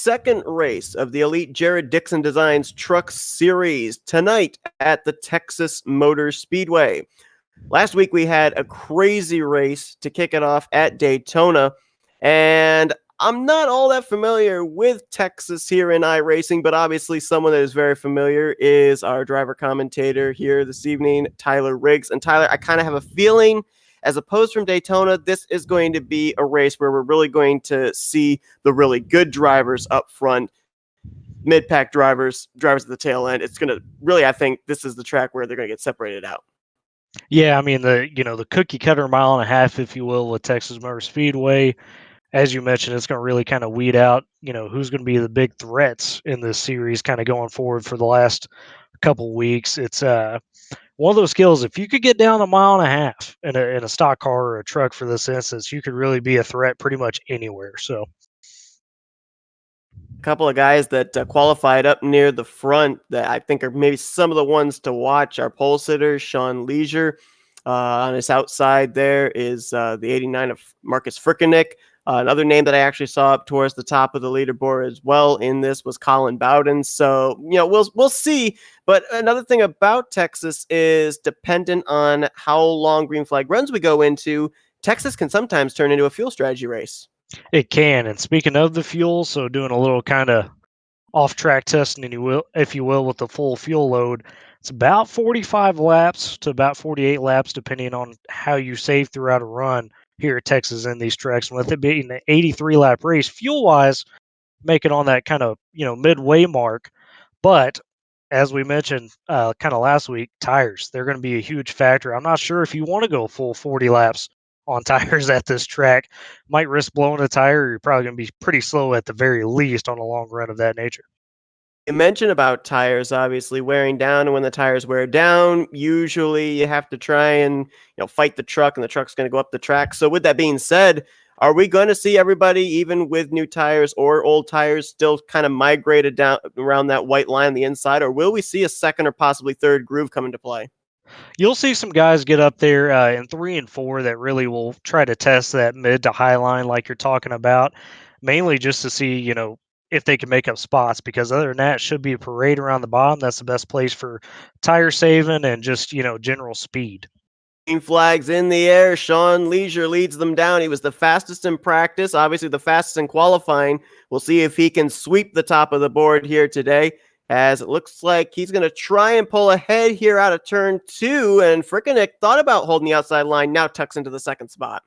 second race of the Elite Jared Dixon Designs Truck Series tonight at the Texas Motor Speedway. Last week we had a crazy race to kick it off at Daytona, and I'm not all that familiar with Texas here in iRacing, but obviously someone that is very familiar is our driver commentator here this evening, Tyler Riggs. And Tyler, I kind of have a feeling, as opposed from Daytona, this is going to be a race where we're really going to see the really good drivers up front, mid-pack drivers at the tail end. It's going to really, I think this is the track where they're going to get separated out. Yeah, I mean the cookie cutter mile and a half, if you will, with Texas Motor Speedway. As you mentioned, it's going to really kind of weed out, who's going to be the big threats in this series, kind of going forward for the last couple weeks. It's one of those skills. If you could get down a mile and a half in a stock car or a truck, for this instance, you could really be a threat pretty much anywhere. So A couple of guys that qualified up near the front that I think are maybe some of the ones to watch are pole sitters. Sean Leisure on his outside there is the 89 of Marcus Frickeneck. Another name that I actually saw up towards the top of the leaderboard as well in this was Colin Bowden. So, we'll see. But another thing about Texas is dependent on how long green flag runs we go into, Texas can sometimes turn into a fuel strategy race. it can. And speaking of the fuel, so doing a little kind of off-track testing, if you will, with the full fuel load, it's about 45 laps to about 48 laps, depending on how you save throughout a run here at Texas in these tracks. And with it being an 83 lap race, fuel-wise, make it on that kind of midway mark. But as we mentioned kind of last week, tires, they're going to be a huge factor. I'm not sure if you want to go full 40 laps on tires at this track. Might risk blowing a tire. You're probably going to be pretty slow at the very least on a long run of that nature. You mentioned about tires obviously wearing down, and when the tires wear down, usually you have to try and fight the truck, and the truck's going to go up the track. So with that being said, are we going to see everybody, even with new tires or old tires, still kind of migrated down around that white line on the inside, or will we see a second or possibly third groove come into play? You'll see some guys get up there in 3 and 4 that really will try to test that mid to high line like you're talking about, mainly just to see, if they can make up spots, because other than that, it should be a parade around the bottom. That's the best place for tire saving and just, general speed. Green flags in the air. Sean Leisure leads them down. He was the fastest in practice, obviously the fastest in qualifying. We'll see if he can sweep the top of the board here today, as it looks like he's going to try and pull ahead here out of turn 2. And Frickeneck thought about holding the outside line, now tucks into the second spot.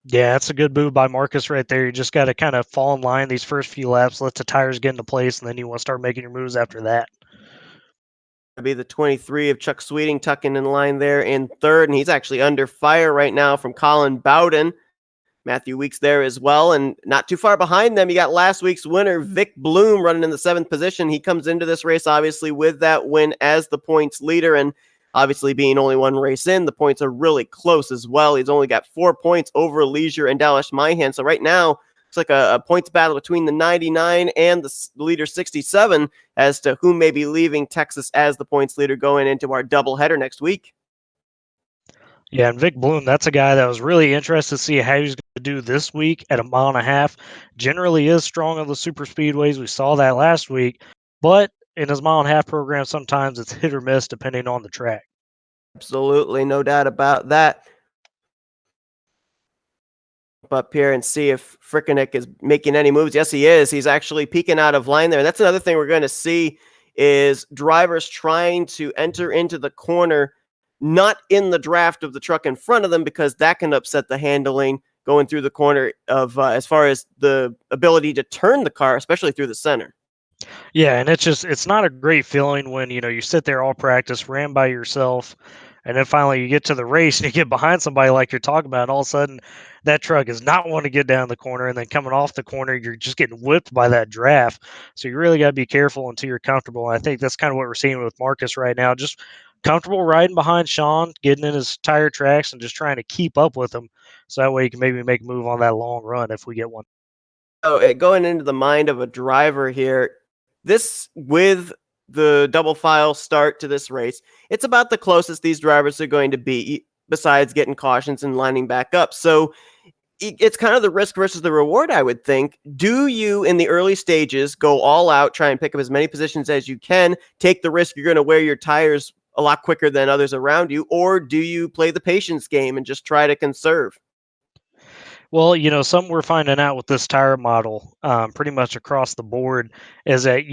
Yeah, that's a good move by Marcus right there. You just got to kind of fall in line these first few laps, let the tires get into place, and then you want to start making your moves after that. Be the 23 of Chuck Sweeting tucking in line there in third, and he's actually under fire right now from Colin Bowden. Matthew Weeks there as well, and not too far behind them, you got last week's winner, Vic Bloom, running in the 7th position. He comes into this race, obviously, with that win as the points leader, and obviously being only one race in, the points are really close as well. He's only got 4 points over Leisure and Dallas Myhan, so right now, it's like a points battle between the 99 and the leader 67 as to who may be leaving Texas as the points leader going into our doubleheader next week. Yeah, and Vic Bloom, that's a guy that was really interested to see how he's going to do this week at a mile and a half. Generally is strong on the super speedways. We saw that last week, but in his mile and a half program, sometimes it's hit or miss depending on the track. Absolutely, no doubt about that. Up here and see if Frickeneck is making any moves. Yes, he is. He's actually peeking out of line there. And that's another thing we're going to see is drivers trying to enter into the corner, not in the draft of the truck in front of them, because that can upset the handling going through the corner of as far as the ability to turn the car, especially through the center. Yeah, and it's not a great feeling when, you sit there all practice, ran by yourself, and then finally you get to the race and you get behind somebody like you're talking about, and all of a sudden that truck is not wanting to get down the corner, and then coming off the corner, you're just getting whipped by that draft. So you really got to be careful until you're comfortable. And I think that's kind of what we're seeing with Marcus right now. Just comfortable riding behind Sean, getting in his tire tracks and just trying to keep up with him. So that way you can maybe make a move on that long run if we get one. So going into the mind of a driver here, this with the double file start to this race, it's about the closest these drivers are going to be, besides getting cautions and lining back up. So it's kind of the risk versus the reward, I would think. Do you, in the early stages, go all out, try and pick up as many positions as you can, take the risk you're going to wear your tires a lot quicker than others around you, or do you play the patience game and just try to conserve? Well, something we're finding out with this tire model, pretty much across the board, is that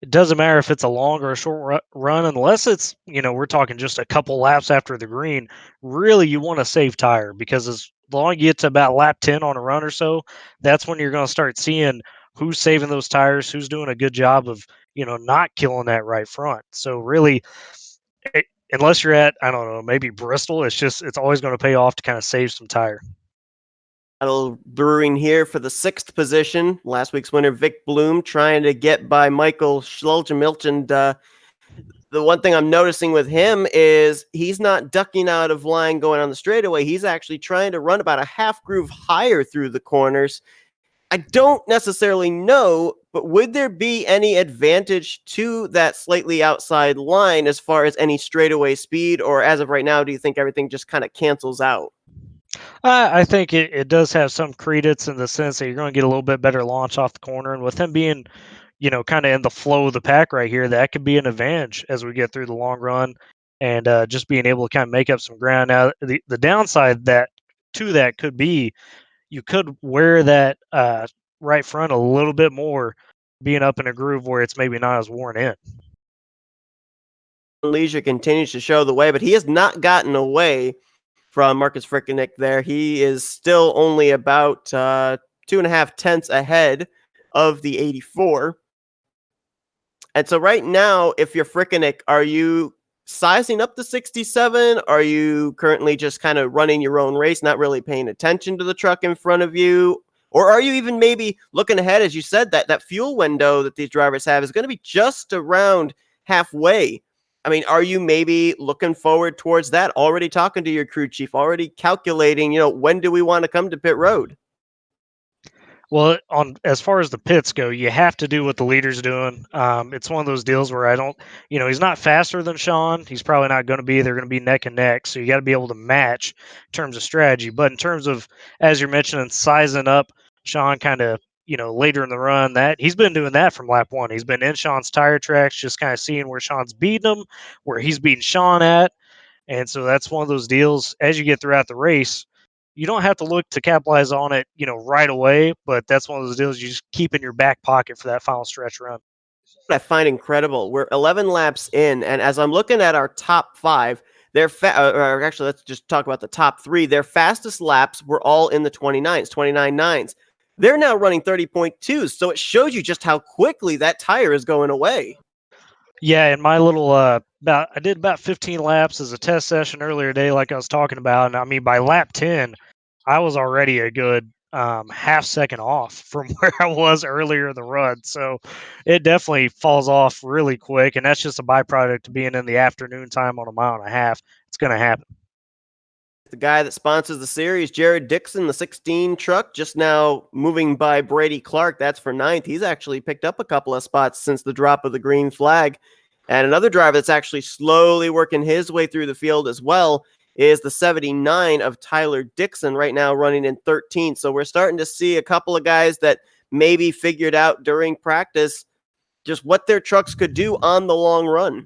it doesn't matter if it's a long or a short run, unless it's we're talking just a couple laps after the green. Really, you want to save tire because as long as you get to about lap 10 on a run or so, that's when you're going to start seeing who's saving those tires, who's doing a good job of not killing that right front. So really, unless you're at I don't know maybe Bristol, it's always going to pay off to kind of save some tire. Battle brewing here for the sixth position. Last week's winner, Vic Bloom, trying to get by Michael Schulgemilch. And the one thing I'm noticing with him is he's not ducking out of line going on the straightaway. He's actually trying to run about a half groove higher through the corners. I don't necessarily know, but would there be any advantage to that slightly outside line as far as any straightaway speed, or as of right now, do you think everything just kind of cancels out? I think it does have some credence in the sense that you're going to get a little bit better launch off the corner. And with him being, kind of in the flow of the pack right here, that could be an advantage as we get through the long run and just being able to kind of make up some ground. Now, the downside that could be you could wear that right front a little bit more being up in a groove where it's maybe not as worn in. Leisure continues to show the way, but he has not gotten away from Marcus Frickeneck there. He is still only about 2.5 tenths ahead of the 84. And so right now, if you're Frickeneck, are you sizing up the 67? Are you currently just kind of running your own race, not really paying attention to the truck in front of you? Or are you even maybe looking ahead, as you said, that fuel window that these drivers have is going to be just around halfway? I mean, are you maybe looking forward towards that? Already talking to your crew chief, already calculating, when do we want to come to pit road? Well, on as far as the pits go, you have to do what the leader's doing. It's one of those deals where I don't, he's not faster than Sean. He's probably not going to be. They're going to be neck and neck. So you got to be able to match in terms of strategy. But in terms of, as you're mentioning, sizing up Sean kind of, later in the run, that he's been doing that from lap one. He's been in Sean's tire tracks, just kind of seeing where Sean's beating him, where he's beating Sean at. And so that's one of those deals as you get throughout the race, you don't have to look to capitalize on it, right away, but that's one of those deals you just keep in your back pocket for that final stretch run. What I find incredible. We're 11 laps in, and as I'm looking at our top five, or actually, let's just talk about the top three. Their fastest laps were all in the 29s, 29.9s. They're now running 30.2s, so it shows you just how quickly that tire is going away. Yeah, and my little I did about 15 laps as a test session earlier today, like I was talking about, and I mean by lap 10, I was already a good half second off from where I was earlier in the run. So it definitely falls off really quick, and that's just a byproduct of being in the afternoon time on a mile and a half. It's going to happen. The guy that sponsors the series, Jared Dixon, the 16 truck, just now moving by Brady Clark. That's for ninth. He's actually picked up a couple of spots since the drop of the green flag. And another driver that's actually slowly working his way through the field as well is the 79 of Tyler Dixon, right now running in 13th. So we're starting to see a couple of guys that maybe figured out during practice just what their trucks could do on the long run.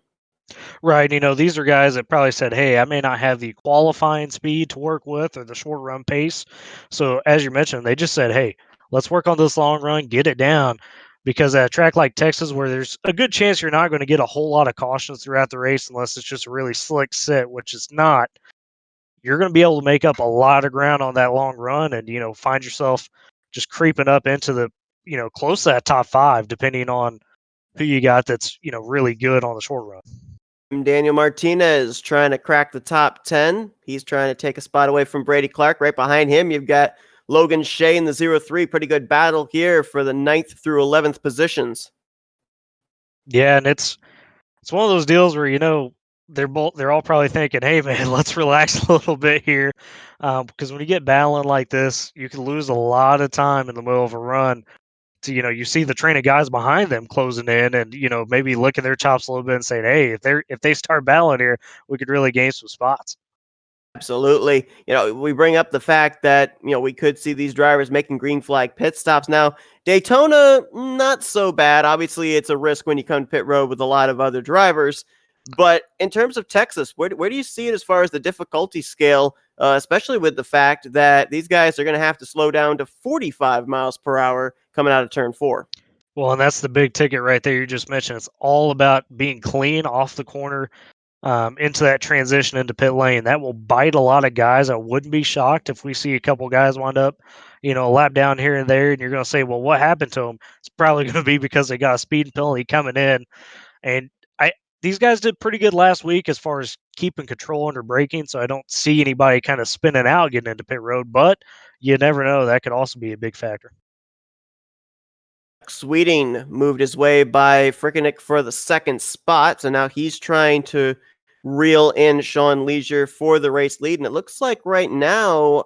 Right. These are guys that probably said, hey, I may not have the qualifying speed to work with or the short run pace. So, as you mentioned, they just said, hey, let's work on this long run, get it down. Because at a track like Texas, where there's a good chance you're not going to get a whole lot of cautions throughout the race unless it's just a really slick sit, which is not, you're going to be able to make up a lot of ground on that long run and, find yourself just creeping up into the, close to that top five, depending on who you got that's, really good on the short run. Daniel Martinez trying to crack the top 10. He's trying to take a spot away from Brady Clark. Right behind him, you've got Logan Shea in the 0-3. Pretty good battle here for the 9th through 11th positions. Yeah, and it's one of those deals where they're all probably thinking, "Hey, man, let's relax a little bit here," because when you get battling like this, you can lose a lot of time in the middle of a run. To you see the train of guys behind them closing in, and maybe licking their chops a little bit and saying, "Hey, if they start battling here, we could really gain some spots." Absolutely. We bring up the fact that, we could see these drivers making green flag pit stops. Now, Daytona, not so bad. Obviously, it's a risk when you come to pit road with a lot of other drivers. But in terms of Texas, where do you see it as far as the difficulty scale, especially with the fact that these guys are going to have to slow down to 45 miles per hour coming out of turn four? Well, and that's the big ticket right there you just mentioned. It's all about being clean off the corner, into that transition into pit lane. That will bite a lot of guys. I wouldn't be shocked if we see a couple guys wind up, a lap down here and there, and you're going to say, well, what happened to them? It's probably going to be because they got a speeding penalty coming in. And I these guys did pretty good last week as far as keeping control under braking, so I don't see anybody kind of spinning out getting into pit road, but you never know. That could also be a big factor. Sweeting moved his way by Frickenick for the second spot, so now he's trying to reel in Sean Leisure for the race lead, and it looks like right now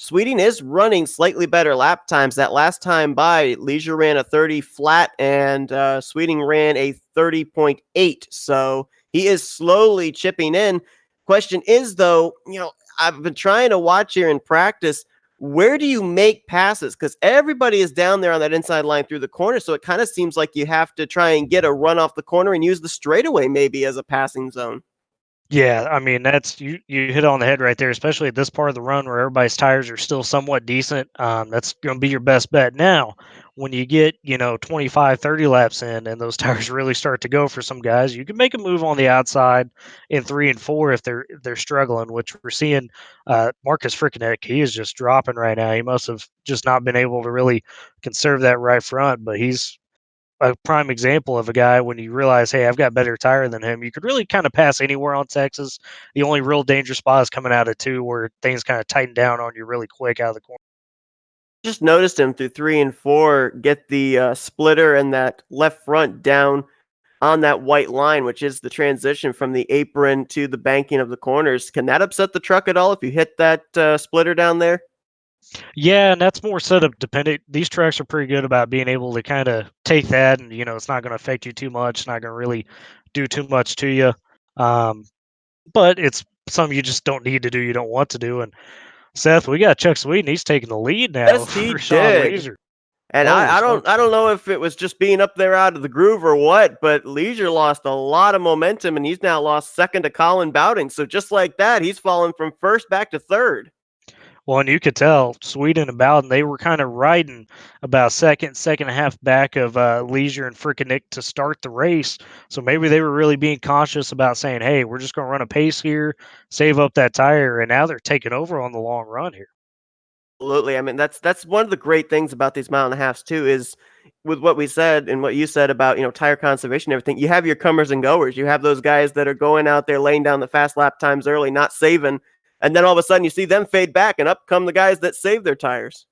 Sweeting is running slightly better lap times. That last time by, Leisure ran a 30 flat and Sweeting ran a 30.8, so he is slowly chipping in. Question is, though, I've been trying to watch here in practice, where do you make passes? Because everybody is down there on that inside line through the corner. So it kind of seems like you have to try and get a run off the corner and use the straightaway maybe as a passing zone. Yeah, I mean that's you hit it on the head right there, especially at this part of the run where everybody's tires are still somewhat decent. That's going to be your best bet. Now, when you get 25, 30 laps in, and those tires really start to go for some guys, you can make a move on the outside in 3 and 4 if they're struggling. Which we're seeing. Marcus Frickeneck, he is just dropping right now. He must have just not been able to really conserve that right front, but he's a prime example of a guy when you realize, hey, I've got better tire than him. You could really kind of pass anywhere on Texas. The only real danger spot is coming out of two where things kind of tighten down on you really quick out of the corner. Just noticed him through 3 and 4 get the splitter and that left front down on that white line, which is the transition from the apron to the banking of the corners. Can that upset the truck at all if you hit that splitter down there? Yeah, and that's more setup dependent. These trucks are pretty good about being able to kind of take that, and it's not going to affect you too much. It's not going to really do too much to you. Um, but it's something you just don't need to do. You don't want to do. And Seth, we got Chuck Sweden. He's taking the lead now Yes, he for Sean did. Leisure. And Holy I smokes! don't know if it was just being up there out of the groove or what, but Leisure lost a lot of momentum and he's now lost second to Colin Bowden. So just like that, he's fallen from first back to third. Well, and you could tell Sweden and Bowden, they were kind of riding about second and a half back of Leisure and Frickenick to start the race. So maybe they were really being cautious about saying, hey, we're just going to run a pace here, save up that tire. And now they're taking over on the long run here. Absolutely. I mean, that's one of the great things about these mile and a halfs too, is with what we said and what you said about, tire conservation and everything. You have your comers and goers. You have those guys that are going out there laying down the fast lap times early, not saving, and then all of a sudden you see them fade back and up come the guys that save their tires.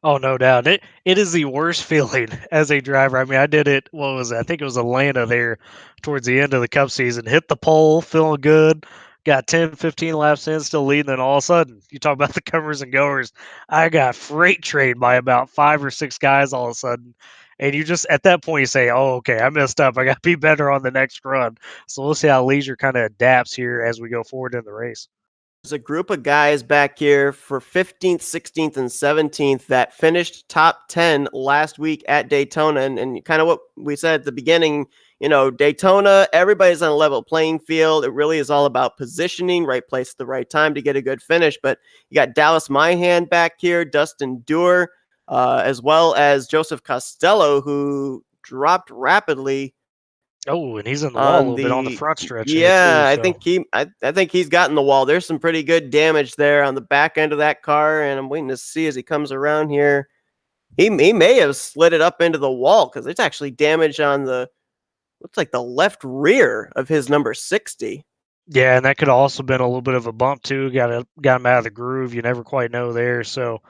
Oh, no doubt. It is the worst feeling as a driver. I mean, I did it, what was it? I think it was Atlanta there towards the end of the cup season. Hit the pole, feeling good. Got 10, 15 laps in, still leading. Then all of a sudden, you talk about the comers and goers. I got freight trained by about 5 or 6 guys all of a sudden. And you just, at that point, you say, oh, okay, I messed up. I got to be better on the next run. So we'll see how Leisure kind of adapts here as we go forward in the race. There's a group of guys back here for 15th, 16th, and 17th that finished top 10 last week at Daytona. And kind of what we said at the beginning, Daytona, everybody's on a level playing field. It really is all about positioning, right place at the right time to get a good finish. But you got Dallas Myhan back here, Dustin Dewar, as well as Joseph Costello, who dropped rapidly Oh, and he's in the wall a on little bit on the the front stretch there, too. yeah, So. I think he's gotten the wall. There's some pretty good damage there on the back end of that car, and I'm waiting to see as he comes around here. He may have slid it up into the wall because there's actually damage on the looks like the left rear of his number 60. Yeah, and that could have also been a little bit of a bump too. Got him out of the groove. You never quite know there. So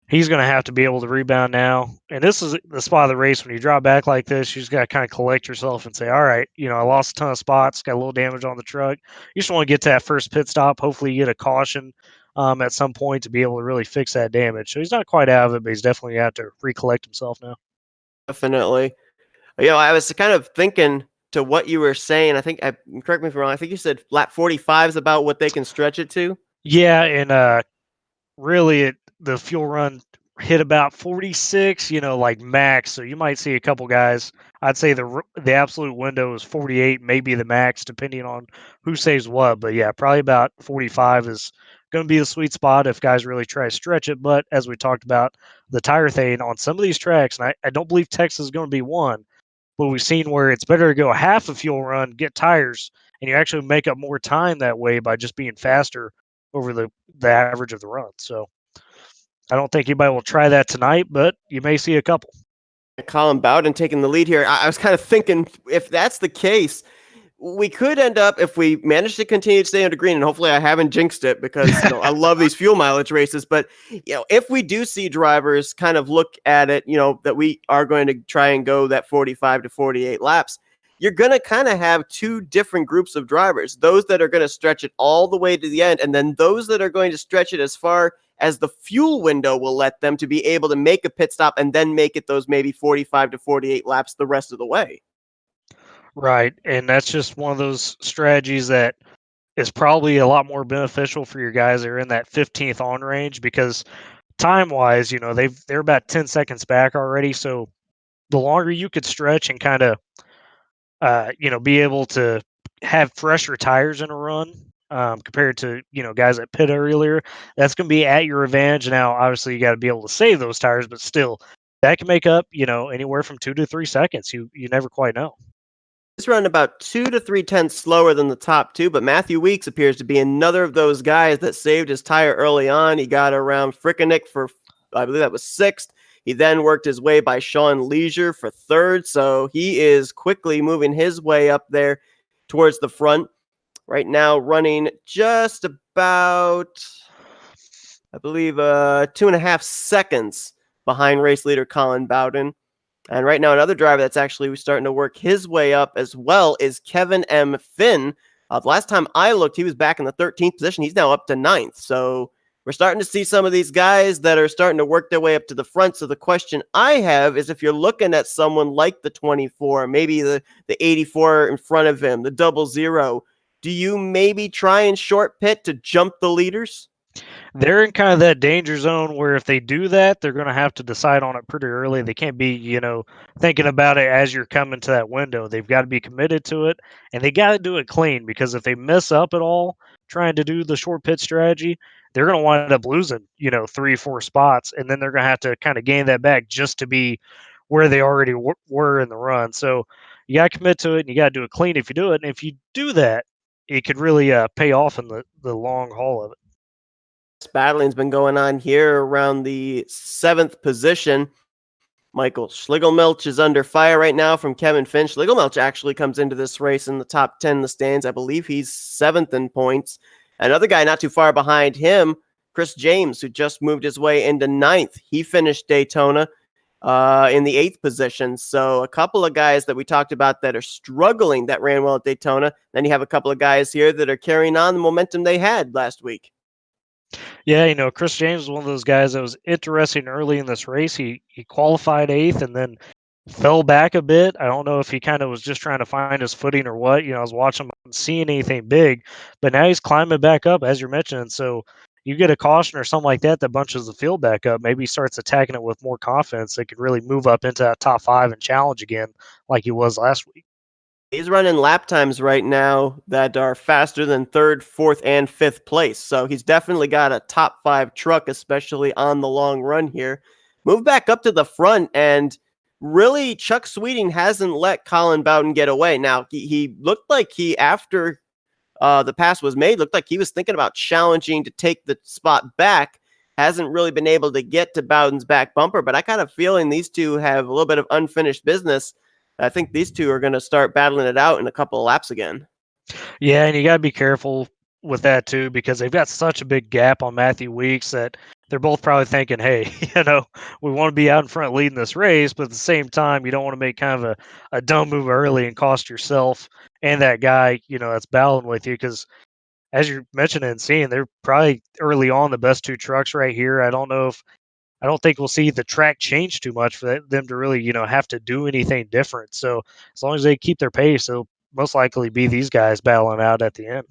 he's going to have to be able to rebound now. And this is the spot of the race when you drop back like this. You just got to kind of collect yourself and say, all right, I lost a ton of spots, got a little damage on the truck. You just want to get to that first pit stop. Hopefully, you get a caution at some point to be able to really fix that damage. So he's not quite out of it, but he's definitely going to have to recollect himself now. Definitely. I was kind of thinking to what you were saying. I think correct me if I'm wrong. I think you said lap 45 is about what they can stretch it to. Yeah, and really the fuel run hit about 46, like max. So you might see a couple guys. I'd say the absolute window is 48, maybe the max, depending on who saves what. But yeah, probably about 45 is going to be the sweet spot if guys really try to stretch it. But as we talked about the tire thing on some of these tracks, and I don't believe Texas is going to be one, but we've seen where it's better to go half a fuel run, get tires, and you actually make up more time that way by just being faster over the average of the run. So I don't think anybody will try that tonight, but you may see a couple. Colin Bowden taking the lead here. I was kind of thinking if that's the case, we could end up, if we manage to continue to stay under green, and hopefully I haven't jinxed it because I love these fuel mileage races. But if we do see drivers kind of look at it, that we are going to try and go that 45 to 48 laps, you're going to kind of have two different groups of drivers: those that are going to stretch it all the way to the end, and then those that are going to stretch it as far as the fuel window will let them to be able to make a pit stop and then make it those maybe 45 to 48 laps the rest of the way. Right. And that's just one of those strategies that is probably a lot more beneficial for your guys that are in that 15th on range because time wise, they're about 10 seconds back already. So the longer you could stretch and kind of be able to have fresher tires in a run compared to guys that pit earlier. That's going to be at your advantage. Now, obviously, you got to be able to save those tires, but still, that can make up anywhere from 2 to 3 seconds. You never quite know. He's running about 2 to 3 tenths slower than the top two, but Matthew Weeks appears to be another of those guys that saved his tire early on. He got around Frickenick for, I believe that was sixth. He then worked his way by Sean Leisure for third, so he is quickly moving his way up there towards the front. Right now, running just about, I believe, 2.5 seconds behind race leader Colin Bowden. And right now, another driver that's actually starting to work his way up as well is Kevin M. Finn. The last time I looked, he was back in the 13th position. He's now up to 9th. So we're starting to see some of these guys that are starting to work their way up to the front. So the question I have is if you're looking at someone like the 24, maybe the 84 in front of him, the 00, do you maybe try and short pit to jump the leaders? They're in kind of that danger zone where if they do that, they're going to have to decide on it pretty early. They can't be, thinking about it as you're coming to that window. They've got to be committed to it and they got to do it clean because if they mess up at all trying to do the short pit strategy, they're going to wind up losing, 3 or 4 spots. And then they're going to have to kind of gain that back just to be where they already were in the run. So you got to commit to it and you got to do it clean if you do it. And if you do that, it could really pay off in the long haul of it. Battling's been going on here around the 7th position. Michael Schlegelmilch is under fire right now from Kevin Finch. Schlegelmilch actually comes into this race in the top 10 in the stands. I believe he's 7th in points. Another guy not too far behind him, Chris James, who just moved his way into 9th. He finished Daytona in the 8th position. So a couple of guys that we talked about that are struggling that ran well at Daytona. Then you have a couple of guys here that are carrying on the momentum they had last week. Yeah, Chris James was one of those guys that was interesting early in this race. He qualified eighth and then fell back a bit. I don't know if he kind of was just trying to find his footing or what. I was watching him, I wasn't seeing anything big, but now he's climbing back up as you're mentioning. So you get a caution or something like that that bunches the field back up. Maybe he starts attacking it with more confidence. They could really move up into that top five and challenge again like he was last week. He's running lap times right now that are faster than third, fourth, and fifth place. So he's definitely got a top 5 truck, especially on the long run here. Move back up to the front, and really, Chuck Sweeting hasn't let Colin Bowden get away. Now, he looked like after the pass was made, looked like he was thinking about challenging to take the spot back. Hasn't really been able to get to Bowden's back bumper, but I got a feeling these two have a little bit of unfinished business. I think these two are going to start battling it out in a couple of laps again. Yeah, and you got to be careful with that too because they've got such a big gap on Matthew Weeks that they're both probably thinking, hey, we want to be out in front leading this race, but at the same time, you don't want to make kind of a dumb move early and cost yourself and that guy, that's battling with you because as you're mentioning and seeing, they're probably early on the best two trucks right here. I don't think we'll see the track change too much for them to really, have to do anything different. So as long as they keep their pace, they'll most likely be these guys battling out at the end.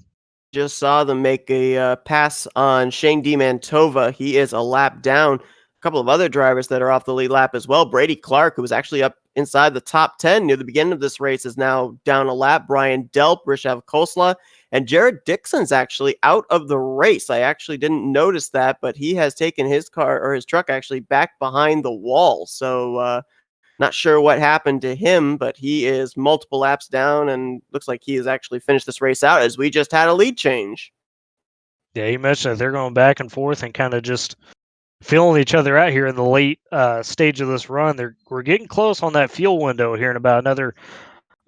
just saw them make a pass on Shane DeMantova. He is a lap down. A couple of other drivers that are off the lead lap as well. Brady Clark, who was actually up inside the top 10 near the beginning of this race, is now down a lap. Brian Delp, Rishav Kosla, and Jared Dixon's actually out of the race. I actually didn't notice that, but he has taken his car or his truck actually back behind the wall. So not sure what happened to him, but he is multiple laps down and looks like he has actually finished this race out as we just had a lead change. Yeah, you mentioned that they're going back and forth and kind of just feeling each other out here in the late stage of this run. We're getting close on that fuel window here in about another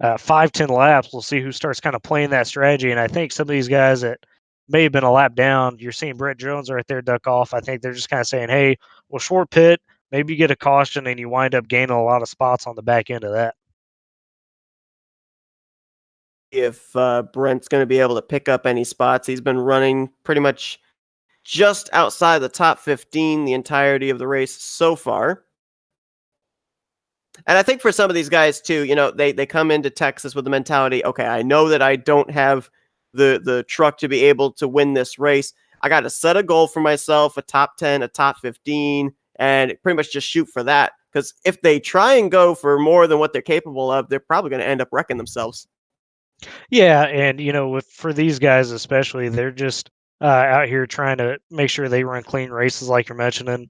5-10 laps. We'll see who starts kind of playing that strategy. And I think some of these guys that may have been a lap down, you're seeing Brett Jones right there duck off. I think they're just kind of saying, hey, we'll short pit, maybe you get a caution, and you wind up gaining a lot of spots on the back end of that. If Brent's going to be able to pick up any spots, he's been running pretty much just outside the top 15 the entirety of the race so far. And I think for some of these guys too, they come into Texas with the mentality, okay, I know that I don't have the truck to be able to win this race. I got to set a goal for myself, a top 10, a top 15, and pretty much just shoot for that. Because if they try and go for more than what they're capable of, they're probably going to end up wrecking themselves. Yeah, and for these guys especially, they're just out here trying to make sure they run clean races, like you're mentioning,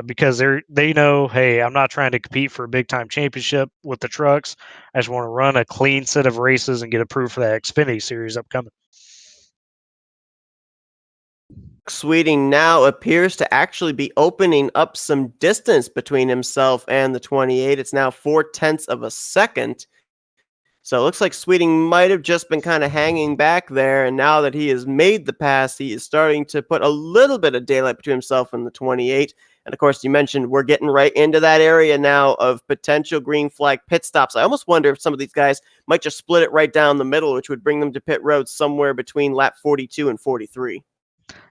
because they know, hey, I'm not trying to compete for a big time championship with the trucks. I just want to run a clean set of races and get approved for that Xfinity series upcoming. Sweeting now appears to actually be opening up some distance between himself and the 28. It's now 0.4 of a second. So it looks like Sweeting might have just been kind of hanging back there. And now that he has made the pass, he is starting to put a little bit of daylight between himself and the 28. And of course, you mentioned we're getting right into that area now of potential green flag pit stops. I almost wonder if some of these guys might just split it right down the middle, which would bring them to pit road somewhere between lap 42 and 43.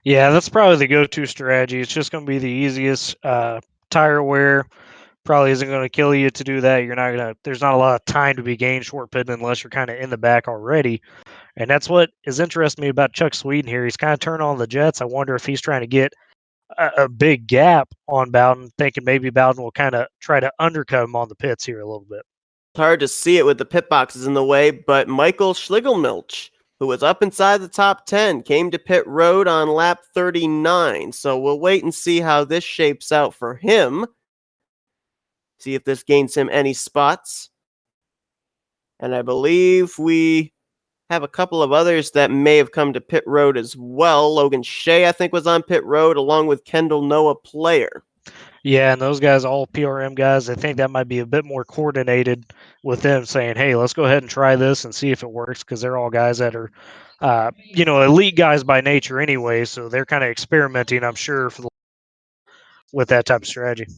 Yeah, that's probably the go-to strategy. It's just going to be the easiest. Tire wear probably isn't going to kill you to do that. You're not gonna. There's not a lot of time to be gained short pitting unless you're kind of in the back already. And that's what is interesting me about Chuck Sweden here. He's kind of turned on the jets. I wonder if he's trying to get a big gap on Bowden, thinking maybe Bowden will kind of try to undercut him on the pits here a little bit. It's hard to see it with the pit boxes in the way, but Michael Schlegelmilch, who was up inside the top 10, came to pit road on lap 39. So we'll wait and see how this shapes out for him. See if this gains him any spots. And I believe we have a couple of others that may have come to pit road as well. Logan Shea, I think, was on pit road along with Kendall Noah Player. Yeah, and those guys, all PRM guys, I think that might be a bit more coordinated with them saying, hey, let's go ahead and try this and see if it works, because they're all guys that are, elite guys by nature anyway. So they're kind of experimenting, I'm sure, with that type of strategy.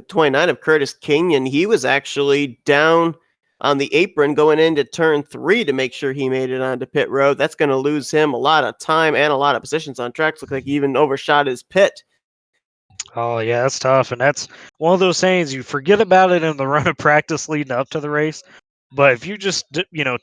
29 of Curtis Kenyon, he was actually down on the apron going into turn 3 to make sure he made it onto pit road. That's going to lose him a lot of time and a lot of positions on tracks. Looks like he even overshot his pit. Oh yeah, that's tough, and that's one of those things you forget about it in the run of practice leading up to the race. But if you just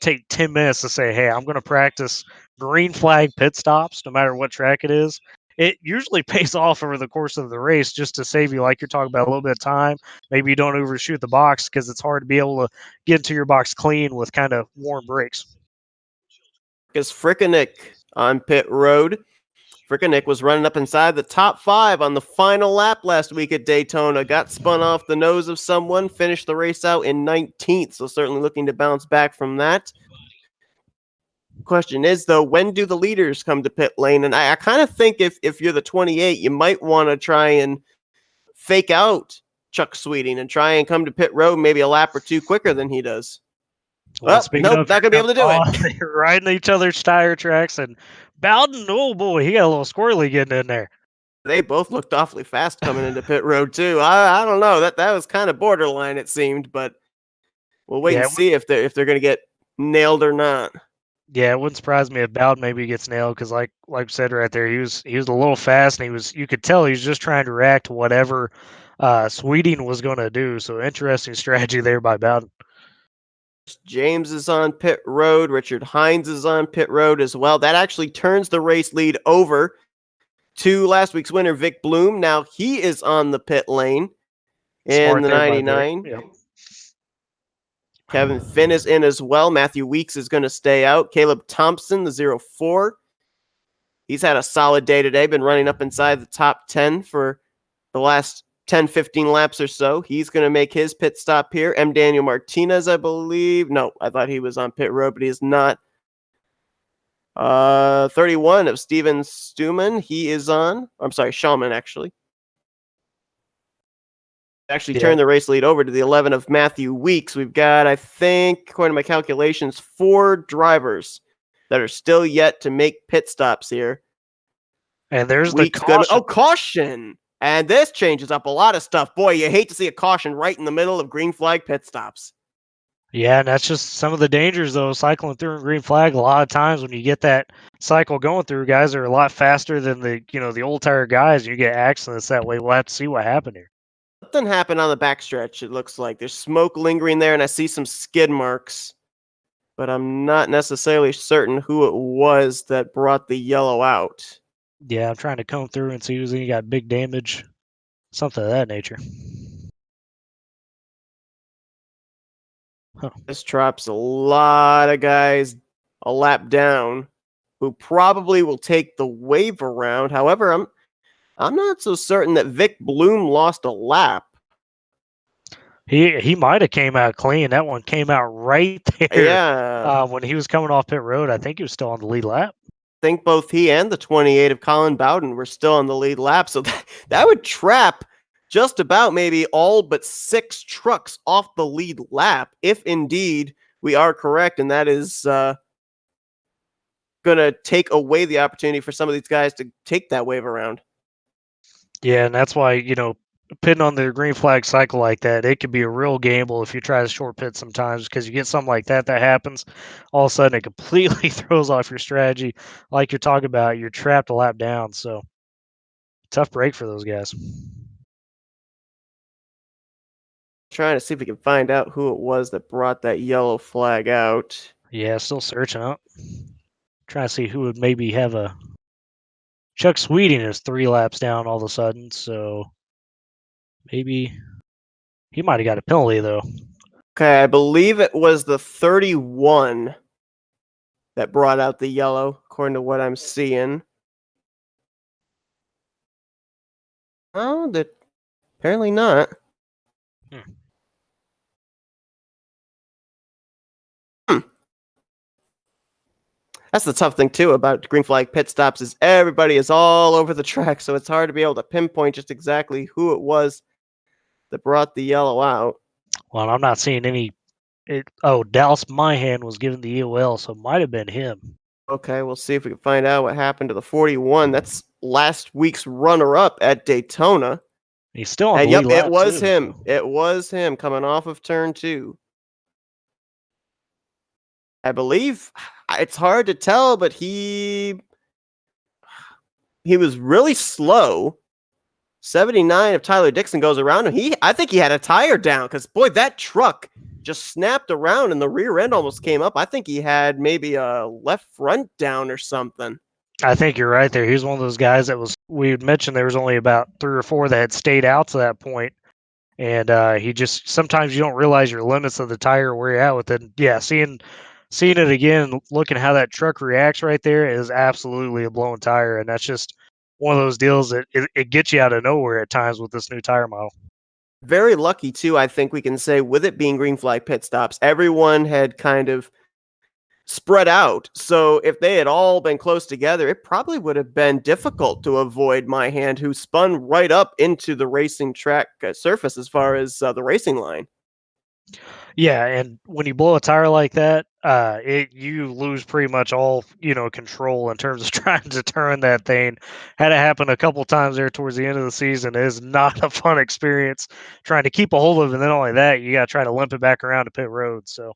take 10 minutes to say, "Hey, I'm going to practice green flag pit stops, no matter what track it is," it usually pays off over the course of the race, just to save you, like you're talking about, a little bit of time. Maybe you don't overshoot the box because it's hard to be able to get into your box clean with kind of warm brakes. Because Frickenik on pit road. Frickenik was running up inside the top 5 on the final lap last week at Daytona. Got spun off the nose of someone, finished the race out in 19th. So certainly looking to bounce back from that. Question is, though, when do the leaders come to pit lane? And I kind of think if you're the 28, you might want to try and fake out Chuck Sweeting and try and come to pit road maybe a lap or two quicker than he does. Well, Well, speaking nope, of, not going to be able to do it. they're riding each other's tire tracks, and Bowden, oh boy, he got a little squirrely getting in there. They both looked awfully fast coming into pit road, too. I don't know. That was kind of borderline, it seemed, but we'll wait and Yeah, see if they're going to get nailed or not. yeah, it wouldn't surprise me if Bowden maybe gets nailed, because like I said right there, he was a little fast, and you could tell he was just trying to react to whatever Sweeting was going to do. So interesting strategy there by Bowden. James is on pit road. Richard Hines is on pit road as well. That actually turns the race lead over to last week's winner, Vic Bloom. Now he is on the pit lane in Smart the there by Vic. 99. Yep. Kevin Finn is in as well. Matthew Weeks is going to stay out. Caleb Thompson, the 04. He's had a solid day today, been running up inside the top 10 for the last 10, 15 laps or so. He's going to make his pit stop here. M. Daniel Martinez, I believe. No, I thought he was on pit road, but he is not. 31 of Steven Stuman. He is on. I'm sorry, Shawman, actually. Actually turned the race lead over to the 11 of Matthew Weeks. We've got, I think, according to my calculations, 4 drivers that are still yet to make pit stops here. And there's Weeks the caution. Caution! And this changes up a lot of stuff. Boy, you hate to see a caution right in the middle of green flag pit stops. Yeah, and that's just some of the dangers, though, cycling through a green flag. A lot of times when you get that cycle going through, guys are a lot faster than the old tire guys. You get accidents that way. We'll have to see what happened here. Something happened on the backstretch, it looks like. There's smoke lingering there, and I see some skid marks. But I'm not necessarily certain who it was that brought the yellow out. Yeah, I'm trying to comb through and see who's got big damage. Something of that nature. Huh. This drops a lot of guys a lap down who probably will take the wave around. However, I'm not so certain that Vic Bloom lost a lap. He might have came out clean. That one came out right there. Yeah. When he was coming off pit road, I think he was still on the lead lap. I think both he and the 28 of Colin Bowden were still on the lead lap. So that would trap just about maybe all but 6 trucks off the lead lap, if indeed we are correct. And that is going to take away the opportunity for some of these guys to take that wave around. Yeah, and that's why, pitting on the green flag cycle like that, it could be a real gamble if you try to short pit sometimes, because you get something like that happens. All of a sudden, it completely throws off your strategy. Like you're talking about, you're trapped a lap down. So, tough break for those guys. Trying to see if we can find out who it was that brought that yellow flag out. Yeah, still searching up. Trying to see who would maybe have a. Chuck Sweeting is 3 laps down all of a sudden, so maybe he might have got a penalty, though. Okay, I believe it was the 31 that brought out the yellow, according to what I'm seeing. Oh, apparently not. That's the tough thing, too, about green flag pit stops is everybody is all over the track, so it's hard to be able to pinpoint just exactly who it was that brought the yellow out. Well, I'm not seeing any. Dallas Myhan was given the EOL, so it might have been him. Okay, we'll see if we can find out what happened to the 41. That's last week's runner-up at Daytona. He's still on and the lead lap, it was too, him. so. It was him coming off of turn 2. I believe it's hard to tell, but he was really slow. 79 of Tyler Dixon goes around him. I think he had a tire down because, boy, that truck just snapped around and the rear end almost came up. I think he had maybe a left front down or something. I think you're right there. He was one of those guys we had mentioned there was only about 3 or 4 that had stayed out to that point. And sometimes you don't realize your limits of the tire where you're at with it. Yeah, seeing it again, looking how that truck reacts right there is absolutely a blown tire. And that's just one of those deals that it gets you out of nowhere at times with this new tire model. Very lucky, too, I think we can say, with it being green flag pit stops. Everyone had kind of spread out. So if they had all been close together, it probably would have been difficult to avoid Myhan, who spun right up into the racing track surface as far as the racing line. Yeah, and when you blow a tire like that, you lose pretty much all control in terms of trying to turn that thing. Had it happen a couple times there towards the end of the season. It is not a fun experience trying to keep a hold of it. And then only that, you got to try to limp it back around to pit road. So,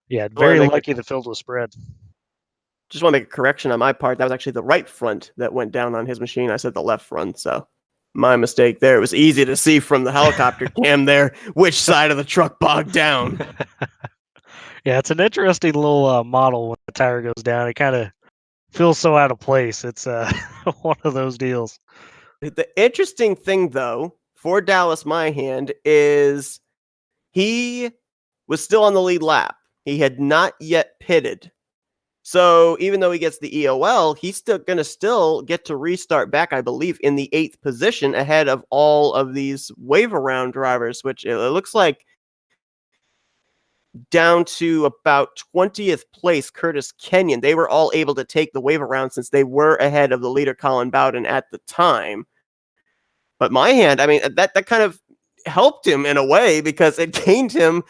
yeah, very lucky the field was spread. Just want to make a correction on my part. That was actually the right front that went down on his machine. I said the left front, so my mistake there. It was easy to see from the helicopter cam there which side of the truck bogged down. Yeah, it's an interesting little model when the tire goes down. It kind of feels so out of place. It's one of those deals. The interesting thing, though, for Dallas Myhand is he was still on the lead lap. He had not yet pitted. So even though he gets the EOL, he's still going to still get to restart back, I believe, in the 8th position ahead of all of these wave around drivers, which it looks like down to about 20th place, Curtis Kenyon. They were all able to take the wave around since they were ahead of the leader, Colin Bowden, at the time. But Myhand, I mean, that kind of helped him in a way because it gained him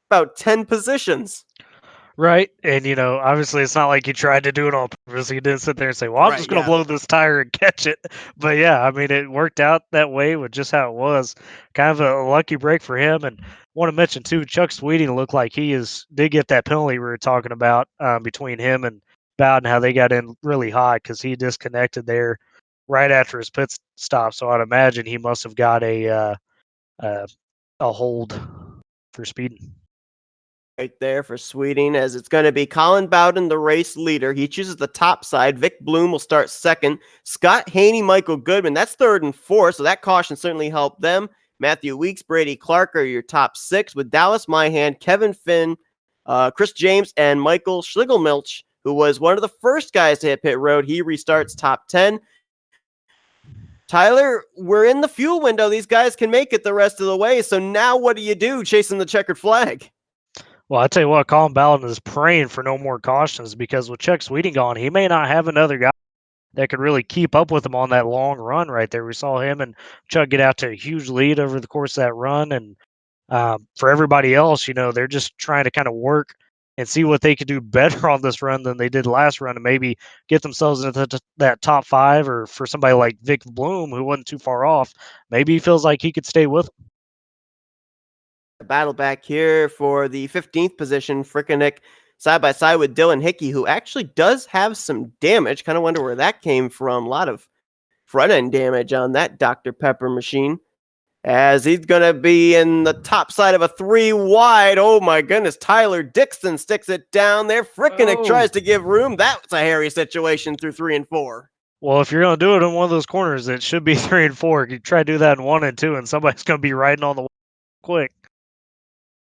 about 10 positions. Right. And, obviously it's not like he tried to do it on purpose. He didn't sit there and say, well, I'm Right, just going to yeah. blow this tire and catch it. But yeah, I mean, it worked out that way with just how it was. Kind of a lucky break for him. And want to mention, too, Chuck Sweeting looked like did get that penalty we were talking about between him and Bowden, how they got in really hot because he disconnected there right after his pit stop. So I'd imagine he must have got uh, a hold for speeding. Right there for Sweeting, as it's going to be Colin Bowden, the race leader. He chooses the top side. Vic Bloom will start second. Scott Haney, Michael Goodman, that's third and fourth, so that caution certainly helped them. Matthew Weeks, Brady Clark are your top six, with Dallas Myhand, Kevin Finn, Chris James, and Michael Schligelmilch, who was one of the first guys to hit pit road. He restarts top 10. Tyler, we're in the fuel window. These guys can make it the rest of the way. So now what do you do chasing the checkered flag? Well, I tell you what, Colin Bowden is praying for no more cautions because with Chuck Sweeting gone, he may not have another guy that could really keep up with him on that long run right there. We saw him and Chuck get out to a huge lead over the course of that run. And for everybody else, they're just trying to kind of work and see what they could do better on this run than they did last run and maybe get themselves into that top five. Or for somebody like Vic Bloom, who wasn't too far off, maybe he feels like he could stay with them. A battle back here for the 15th position. Frickeneck side by side with Dylan Hickey, who actually does have some damage. Kind of wonder where that came from. A lot of front end damage on that Dr. Pepper machine. As he's going to be in the top side of a 3 wide. Oh my goodness. Tyler Dixon sticks it down there. Frickeneck tries to give room. That's a hairy situation through 3 and 4. Well, if you're going to do it in one of those corners, it should be 3 and 4. You try to do that in 1 and 2, and somebody's going to be riding on the quick.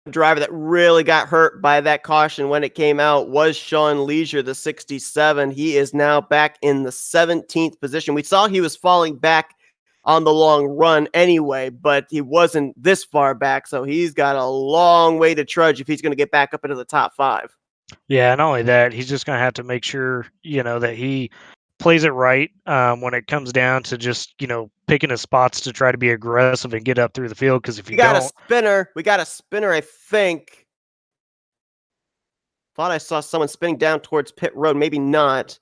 Driver that really got hurt by that caution when it came out was Sean Leisure, the 67. He is now back in the 17th position. We saw he was falling back on the long run anyway, but he wasn't this far back, so he's got a long way to trudge if he's going to get back up into the top 5. Yeah, not only that, he's just going to have to make sure, that he plays it right when it comes down to just, picking his spots to try to be aggressive and get up through the field. Because if you We got a don't, spinner. We got a spinner, I think. Thought I saw someone spinning down towards pit road. Maybe not.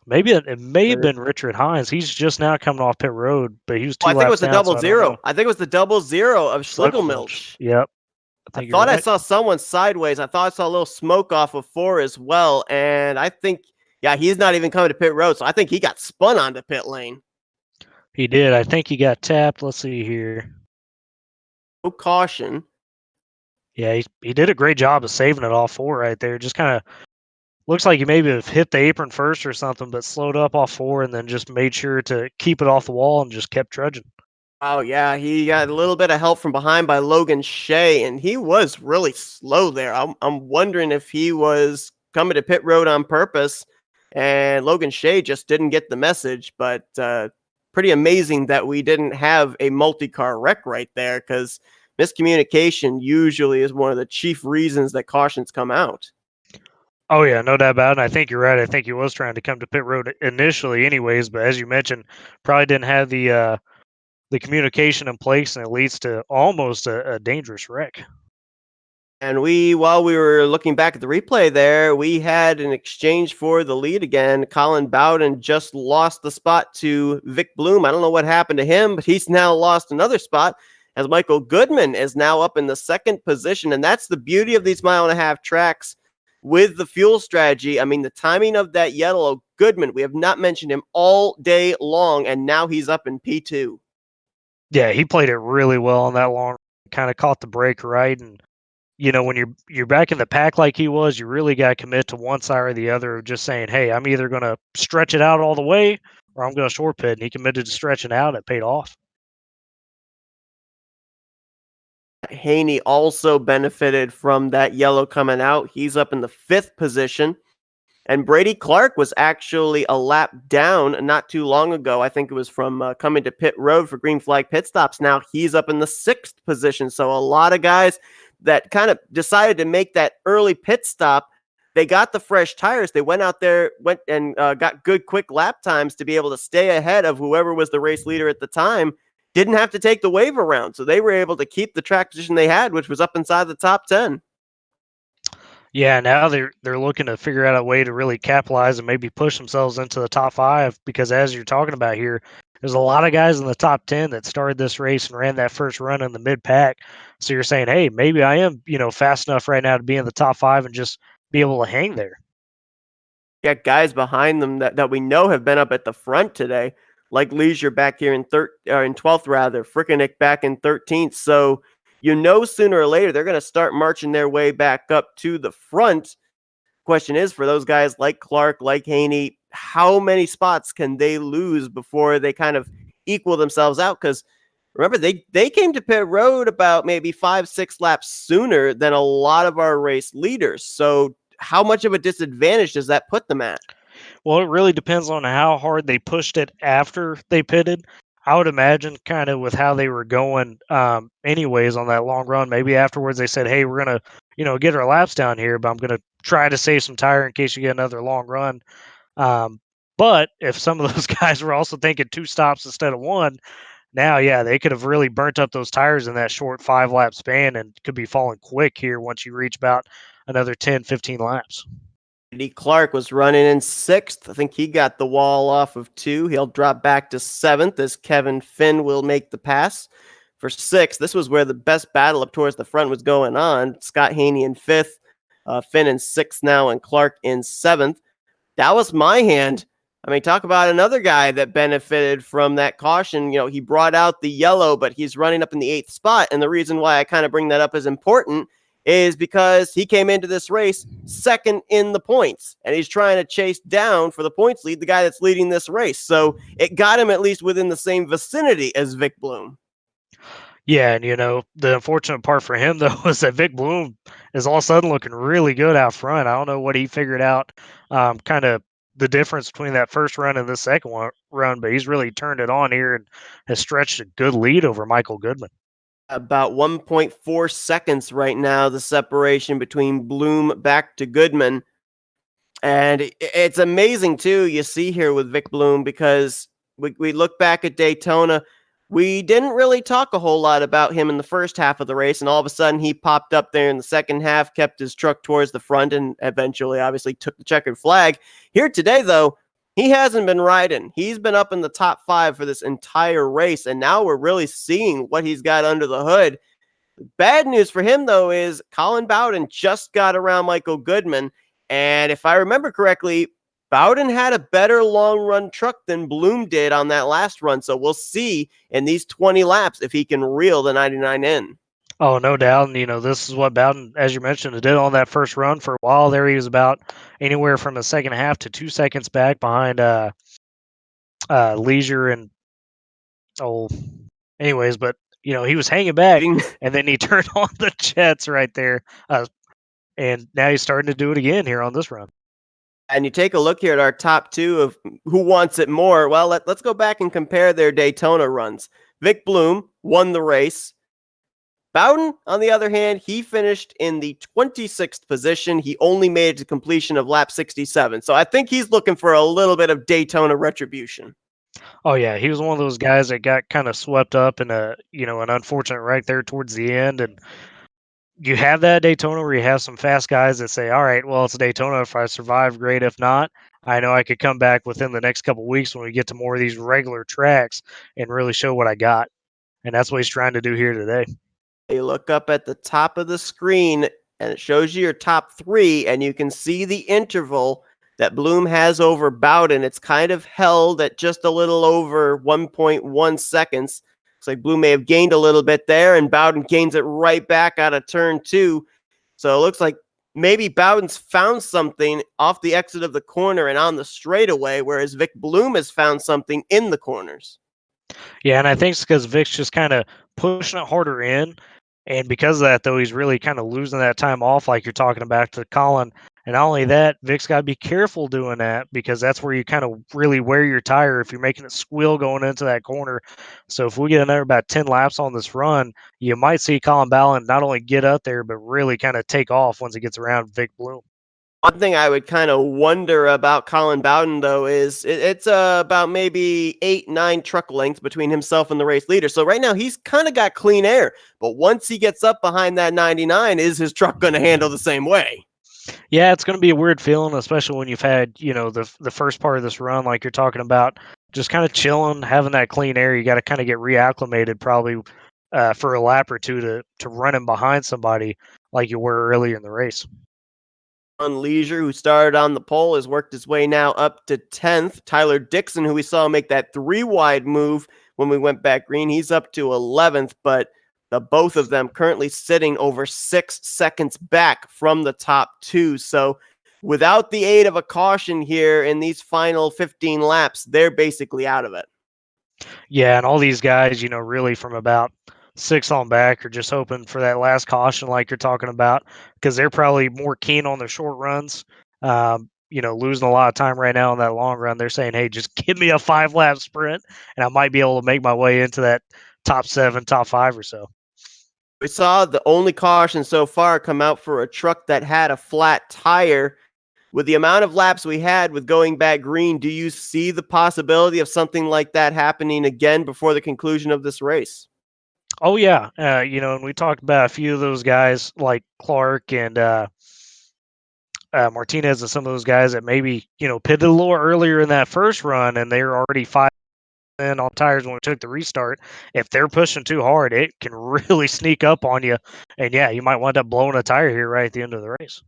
maybe it may have been Richard Hines. He's just now coming off pit road, but he was Oh, 2 I think it was laps the down, so double I don't know. zero. I think it was the double zero of Schlegelmilch. Schligelmilch. Yep. I think thought you're I right. saw someone sideways. I thought I saw a little smoke off of 4 as well. And I think, yeah, he's not even coming to pit road. So I think he got spun onto pit lane. He did. I think he got tapped. Let's see here. No caution. Yeah, he did a great job of saving it off 4 right there. Just kind of looks like he maybe have hit the apron first or something, but slowed up off 4 and then just made sure to keep it off the wall and just kept trudging. Oh, yeah, he got a little bit of help from behind by Logan Shea, and he was really slow there. I'm wondering if he was coming to pit road on purpose, and Logan Shea just didn't get the message, but pretty amazing that we didn't have a multi-car wreck right there, because miscommunication usually is one of the chief reasons that cautions come out. Oh yeah, no doubt about it. And I think you're right. I think he was trying to come to pit road initially, anyways. But as you mentioned, probably didn't have the communication in place, and it leads to almost a dangerous wreck. And while we were looking back at the replay there, we had an exchange for the lead again. Colin Bowden just lost the spot to Vic Bloom. I don't know what happened to him, but he's now lost another spot as Michael Goodman is now up in the second position. And that's the beauty of these 1.5-mile tracks with the fuel strategy. I mean, the timing of that yellow Goodman, we have not mentioned him all day long, and now he's up in P2. Yeah, he played it really well on that long. Kind of caught the break right, and when you're back in the pack like he was, you really got to commit to one side or the other of just saying, hey, I'm either going to stretch it out all the way or I'm going to short pit. And he committed to stretching out. It paid off. Haney also benefited from that yellow coming out. He's up in the 5th position. And Brady Clark was actually a lap down not too long ago. I think it was from coming to pit road for green flag pit stops. Now he's up in the 6th position. So a lot of guys that kind of decided to make that early pit stop, they got the fresh tires. They went out there, got good quick lap times to be able to stay ahead of whoever was the race leader at the time. Didn't have to take the wave around. So they were able to keep the track position they had, which was up inside the top 10. Yeah, now they're looking to figure out a way to really capitalize and maybe push themselves into the top 5 because as you're talking about here, there's a lot of guys in the top 10 that started this race and ran that first run in the mid pack. So you're saying, hey, maybe I am, fast enough right now to be in the top 5 and just be able to hang there. Got guys behind them that we know have been up at the front today, like Leisure back here in 12th rather, Frickenick back in 13th. So sooner or later they're going to start marching their way back up to the front. Question is for those guys like Clark, like Haney, how many spots can they lose before they kind of equal themselves out? Because remember, they came to pit road about maybe 5-6 laps sooner than a lot of our race leaders. So how much of a disadvantage does that put them at? Well, it really depends on how hard they pushed it after they pitted. I would imagine kind of with how they were going anyways on that long run, maybe afterwards they said, hey, we're going to, get our laps down here, but I'm going to try to save some tire in case you get another long run. But if some of those guys were also thinking 2 stops instead of 1, now, yeah, they could have really burnt up those tires in that short 5-lap span and could be falling quick here once you reach about another 10, 15 laps. Clark was running in 6th. I think he got the wall off of 2. He'll drop back to 7th as Kevin Finn will make the pass for 6th. This was where the best battle up towards the front was going on. Scott Haney in 5th, Finn in 6th now, and Clark in 7th. That was my hand. I mean, talk about another guy that benefited from that caution. He brought out the yellow, but he's running up in the 8th spot. And the reason why I kind of bring that up as important is because he came into this race 2nd in the points, and he's trying to chase down for the points lead the guy that's leading this race. So it got him at least within the same vicinity as Vic Bloom. Yeah, and the unfortunate part for him though was that Vic Bloom is all of a sudden looking really good out front. I don't know what he figured out, kind of the difference between that first run and the second run, but he's really turned it on here and has stretched a good lead over Michael Goodman. About 1.4 seconds right now, the separation between Bloom back to Goodman. And it's amazing, too, you see here with Vic Bloom, because we look back at Daytona. We didn't really talk a whole lot about him in the first half of the race, and all of a sudden he popped up there in the second half, kept his truck towards the front, and eventually, obviously, took the checkered flag. Here today, though, he hasn't been riding. He's been up in the top 5 for this entire race, and now we're really seeing what he's got under the hood. Bad news for him, though, is Colin Bowden just got around Michael Goodman, and if I remember correctly, Bowden had a better long run truck than Bloom did on that last run, so we'll see in these 20 laps if he can reel the 99 in. Oh, no doubt. And, this is what Bowden, as you mentioned, did on that first run. For a while there, he was about anywhere from the second half to 2 seconds back behind Leisure and, oh, anyways, but, he was hanging back, and then he turned on the jets right there. And now he's starting to do it again here on this run. And you take a look here at our top 2 of who wants it more. Well, let's go back and compare their Daytona runs. Vic Bloom won the race. Bowden, on the other hand, he finished in the 26th position. He only made it to completion of lap 67. So I think he's looking for a little bit of Daytona retribution. Oh yeah, he was one of those guys that got kind of swept up in an unfortunate right there towards the end. And you have that Daytona where you have some fast guys that say, all right, well, it's Daytona. If I survive, great. If not, I know I could come back within the next couple of weeks when we get to more of these regular tracks and really show what I got. And that's what he's trying to do here today. You look up at the top of the screen and it shows you your top 3, and you can see the interval that Bloom has over Bowden. It's kind of held at just a little over 1.1 seconds. Looks like Bloom may have gained a little bit there, and Bowden gains it right back out of turn 2. So it looks like maybe Bowden's found something off the exit of the corner and on the straightaway, whereas Vic Bloom has found something in the corners. Yeah, and I think it's because Vic's just kind of pushing it harder in, and because of that, though, he's really kind of losing that time off, like you're talking about to Colin. And not only that, Vic's got to be careful doing that because that's where you kind of really wear your tire if you're making it squeal going into that corner. So if we get another about 10 laps on this run, you might see Colin Ballin not only get up there, but really kind of take off once he gets around Vic Bloom. One thing I would kind of wonder about Colin Bowden, though, is it's about maybe 8, 9 truck lengths between himself and the race leader. So right now he's kind of got clean air. But once he gets up behind that 99, is his truck going to handle the same way? Yeah, it's going to be a weird feeling, especially when you've had, the first part of this run, like you're talking about, just kind of chilling, having that clean air. You got to kind of get reacclimated probably for a lap or two to running behind somebody like you were earlier in the race. On Leisure, who started on the pole, has worked his way now up to 10th. Tyler Dixon, who we saw make that 3-wide move when we went back green, he's up to 11th, but the both of them currently sitting over 6 seconds back from the top two. So without the aid of a caution here in these final 15 laps, they're basically out of it. Yeah, and all these guys, really from about 6 on back are just hoping for that last caution, like you're talking about, because they're probably more keen on their short runs. Losing a lot of time right now on that long run. They're saying, hey, just give me a 5-lap sprint, and I might be able to make my way into that top 7, top 5 or so. We saw the only caution so far come out for a truck that had a flat tire. With the amount of laps we had with going back green, do you see the possibility of something like that happening again before the conclusion of this race? Oh, yeah. And we talked about a few of those guys like Clark and Martinez and some of those guys that maybe, pitted a little earlier in that first run and they were already 5 in on tires when we took the restart. If they're pushing too hard, it can really sneak up on you. And yeah, you might wind up blowing a tire here right at the end of the race.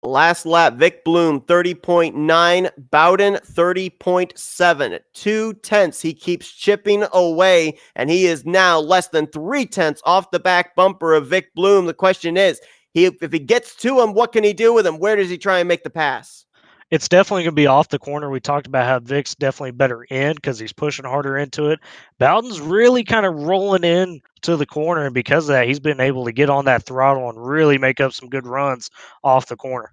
Last lap, Vic Bloom 30.9, Bowden 30.7. 2 tenths. He keeps chipping away, and he is now less than 3 tenths off the back bumper of Vic Bloom. The question is, if he gets to him, what can he do with him? Where does he try and make the pass? It's definitely going to be off the corner. We talked about how Vic's definitely better in because he's pushing harder into it. Bowden's really kind of rolling in to the corner, and because of that, he's been able to get on that throttle and really make up some good runs off the corner.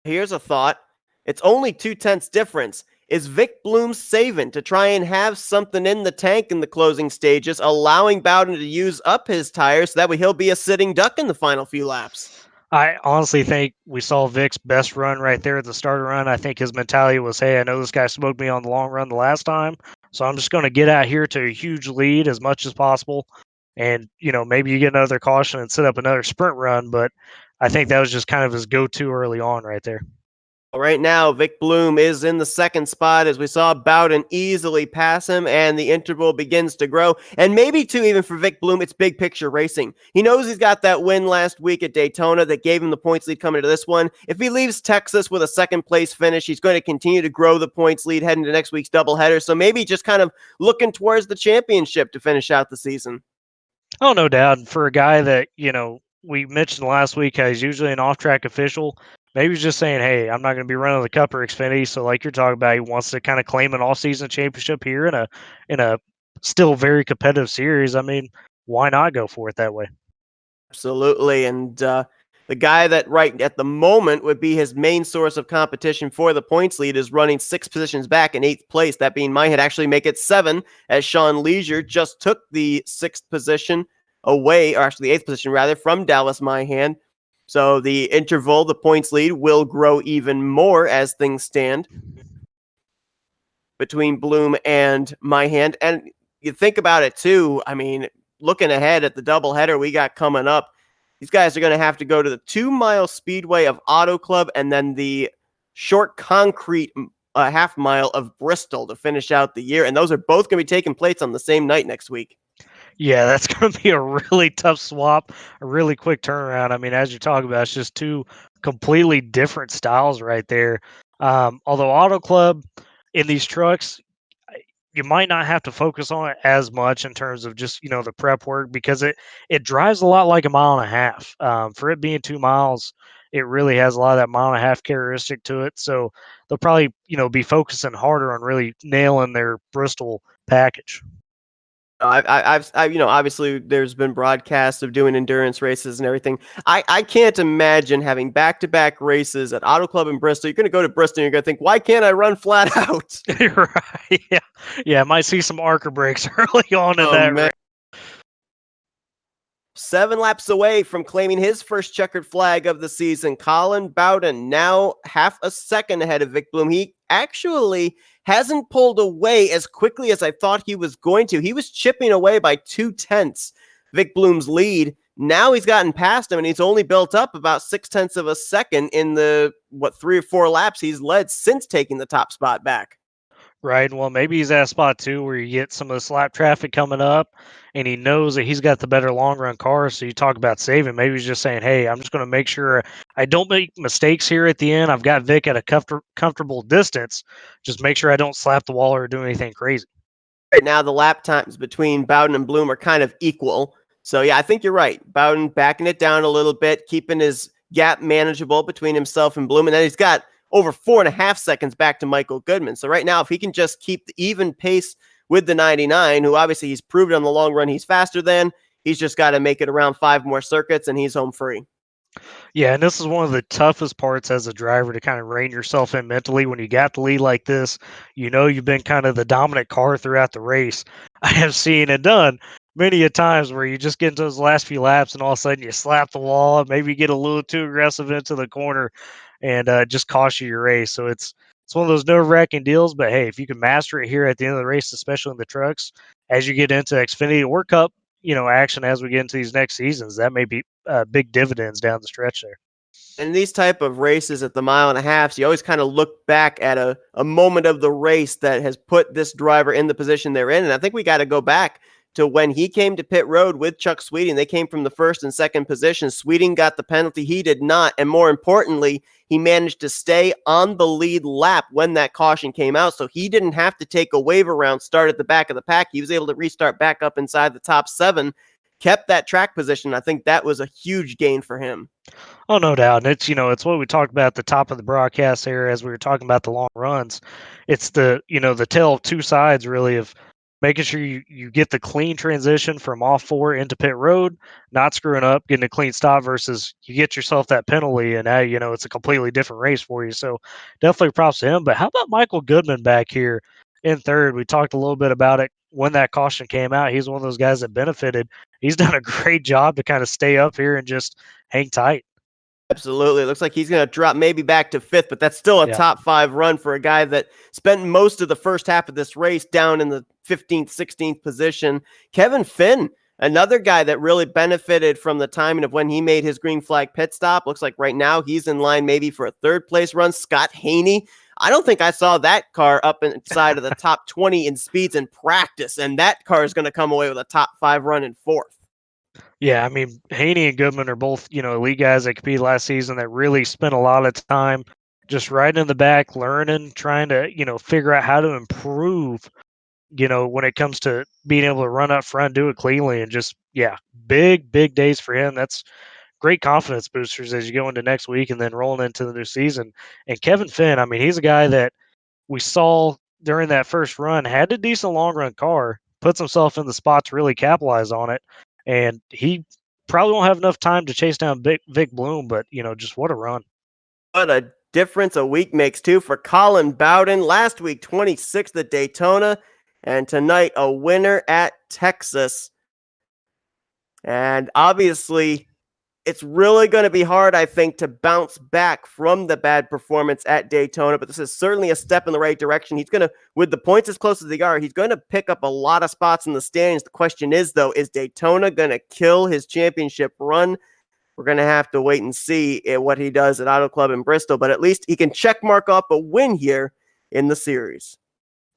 Here's a thought. It's only 2 tenths difference. Is Vic Bloom saving to try and have something in the tank in the closing stages, allowing Bowden to use up his tires so that way he'll be a sitting duck in the final few laps? I honestly think we saw Vic's best run right there at the start of the run. I think his mentality was, hey, I know this guy smoked me on the long run the last time, so I'm just going to get out here to a huge lead as much as possible. And, maybe you get another caution and set up another sprint run, but I think that was just kind of his go-to early on right there. Right now, Vic Bloom is in the second spot as we saw Bowden easily pass him, and the interval begins to grow. And maybe, too, even for Vic Bloom, it's big picture racing. He knows he's got that win last week at Daytona that gave him the points lead coming to this one. If he leaves Texas with a second place finish, he's going to continue to grow the points lead heading to next week's doubleheader. So maybe just kind of looking towards the championship to finish out the season. Oh, no doubt. And for a guy that, we mentioned last week how he's usually an off-track official, maybe he's just saying, hey, I'm not going to be running the Cup or Xfinity. So like you're talking about, he wants to kind of claim an all-season championship here in a still very competitive series. I mean, why not go for it that way? Absolutely. And the guy that right at the moment would be his main source of competition for the points lead is running 6 positions back in 8th place. That being Minehead actually make it 7 as Sean Leisure just took the 6th position away, or actually the 8th position rather, from Dallas Minehead. So the interval, the points lead will grow even more as things stand between Bloom and Minehead. And you think about it too, I mean, looking ahead at the doubleheader we got coming up, these guys are going to have to go to the 2-mile speedway of Auto Club and then the short concrete half mile of Bristol to finish out the year. And those are both going to be taking place on the same night next week. Yeah, that's going to be a really tough swap, a really quick turnaround. I mean, as you talk about, it's just two completely different styles right there. Although Auto Club in these trucks, you might not have to focus on it as much in terms of just the prep work because it drives a lot like a mile and a half. For it being 2 miles, it really has a lot of that mile and a half characteristic to it. So they'll probably, be focusing harder on really nailing their Bristol package. Obviously there's been broadcasts of doing endurance races and everything. I can't imagine having back-to-back races at Auto Club in Bristol. You're going to go to Bristol and you're going to think, why can't I run flat out? Right. Yeah. Yeah. Might see some archer breaks early on in Oh, that man. race. 7 laps away from claiming his first checkered flag of the season, Colin Bowden now half a second ahead of Vic Bloom. He actually hasn't pulled away as quickly as I thought he was going to. He was chipping away by 2/10 Vic Bloom's lead. Now he's gotten past him, and he's only built up about 0.6 of a second in the 3 or 4 laps he's led since taking the top spot back. Right. Well, maybe he's at a spot too where you get some of the slap traffic coming up and he knows that he's got the better long run car. So you talk about saving. Maybe he's just saying, hey, I'm just going to make sure I don't make mistakes here at the end. I've got Vic at a comfortable distance. Just make sure I don't slap the wall or do anything crazy. Right now, the lap times between Bowden and Bloom are kind of equal. So, yeah, I think you're right. Bowden backing it down a little bit, keeping his gap manageable between himself and Bloom. And then he's got over 4.5 seconds back to Michael Goodman. So right now, if he can just keep the even pace with the 99, who obviously he's proved on the long run he's faster than, he's just got to make it around 5 more circuits and he's home free. Yeah, and this is one of the toughest parts as a driver to kind of rein yourself in mentally when you got the lead like this. You've been kind of the dominant car throughout the race. I have seen and done many a times where you just get into those last few laps and all of a sudden you slap the wall, maybe get a little too aggressive into the corner, and just cost you your race. So it's one of those nerve-wracking deals. But hey, if you can master it here at the end of the race, especially in the trucks, as you get into Xfinity World Cup, action as we get into these next seasons, that may be big dividends down the stretch there. In these type of races at the mile and a half, so you always kind of look back at a moment of the race that has put this driver in the position they're in. And I think we got to go back to when he came to pit road with Chuck Sweeting. They came from the first and second position. Sweeting got the penalty. He did not. And more importantly, he managed to stay on the lead lap when that caution came out. So he didn't have to take a waiver round start at the back of the pack. He was able to restart back up inside the top 7, kept that track position. I think that was a huge gain for him. Oh, no doubt. And it's what we talked about at the top of the broadcast here as we were talking about the long runs. It's the tale of two sides really of making sure you get the clean transition from off 4 into pit road, not screwing up, getting a clean stop versus you get yourself that penalty and now, it's a completely different race for you. So definitely props to him. But how about Michael Goodman back here in third? We talked a little bit about it when that caution came out. He's one of those guys that benefited. He's done a great job to kind of stay up here and just hang tight. Absolutely. It looks like he's going to drop maybe back to 5th, but that's still a Yeah. top 5 run for a guy that spent most of the first half of this race down in the 15th, 16th position. Kevin Finn, another guy that really benefited from the timing of when he made his green flag pit stop. Looks like right now he's in line maybe for a 3rd place run. Scott Haney. I don't think I saw that car up inside of the top 20 in speeds in practice, and that car is going to come away with a top 5 run in 4th. Yeah, I mean, Haney and Goodman are both, elite guys that competed last season that really spent a lot of time just riding in the back, learning, trying to, figure out how to improve, when it comes to being able to run up front, do it cleanly, and just, yeah, big, big days for him. That's great confidence boosters as you go into next week and then rolling into the new season. And Kevin Finn, I mean, he's a guy that we saw during that first run had a decent long run car, puts himself in the spot to really capitalize on it, and he probably won't have enough time to chase down Vic Bloom, but just what a run. What a difference a week makes, too, for Colin Bowden. Last week, 26th at Daytona, and tonight, a winner at Texas. And obviously, it's really going to be hard, I think, to bounce back from the bad performance at Daytona, but this is certainly a step in the right direction. He's going to, with the points as close as they are, he's going to pick up a lot of spots in the standings. The question is, though, is Daytona going to kill his championship run? We're going to have to wait and see what he does at Auto Club in Bristol, but at least he can check mark up a win here in the series.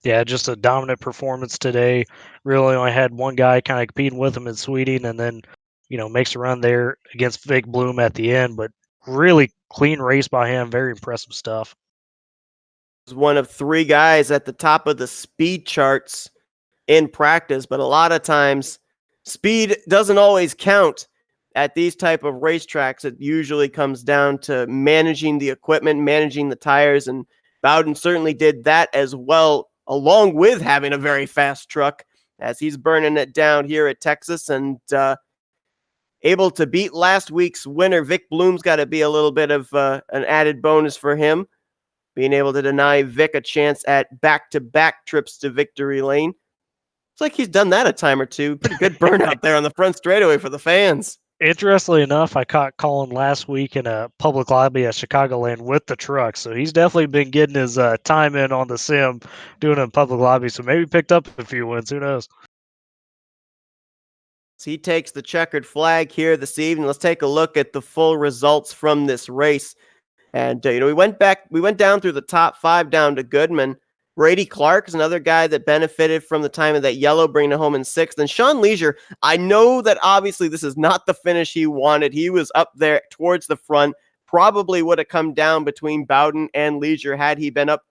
Yeah, just a dominant performance today. Really only had one guy kind of competing with him in Sweeting, and then, makes a run there against Vic Bloom at the end, but really clean race by him. Very impressive stuff. One of 3 guys at the top of the speed charts in practice, but a lot of times speed doesn't always count at these type of racetracks, it usually comes down to managing the equipment, managing the tires, and Bowden certainly did that as well, along with having a very fast truck, as he's burning it down here at Texas and able to beat last week's winner. Vic Bloom's got to be a little bit of an added bonus for him, being able to deny Vic a chance at back-to-back trips to victory lane. It's like he's done that a time or two. Pretty good burnout there on the front straightaway for the fans. Interestingly enough, I caught Colin last week in a public lobby at Chicagoland with the truck, so he's definitely been getting his time in on the sim, doing it in public lobby. So maybe picked up a few wins. Who knows? He takes the checkered flag here this evening. Let's take a look at the full results from this race. And we went down through the top 5 down to Goodman. Brady Clark is another guy that benefited from the time of that yellow, bringing it home in 6th. And Sean Leisure, I know that obviously this is not the finish he wanted. He was up there towards the front. Probably would have come down between Bowden and Leisure had he been up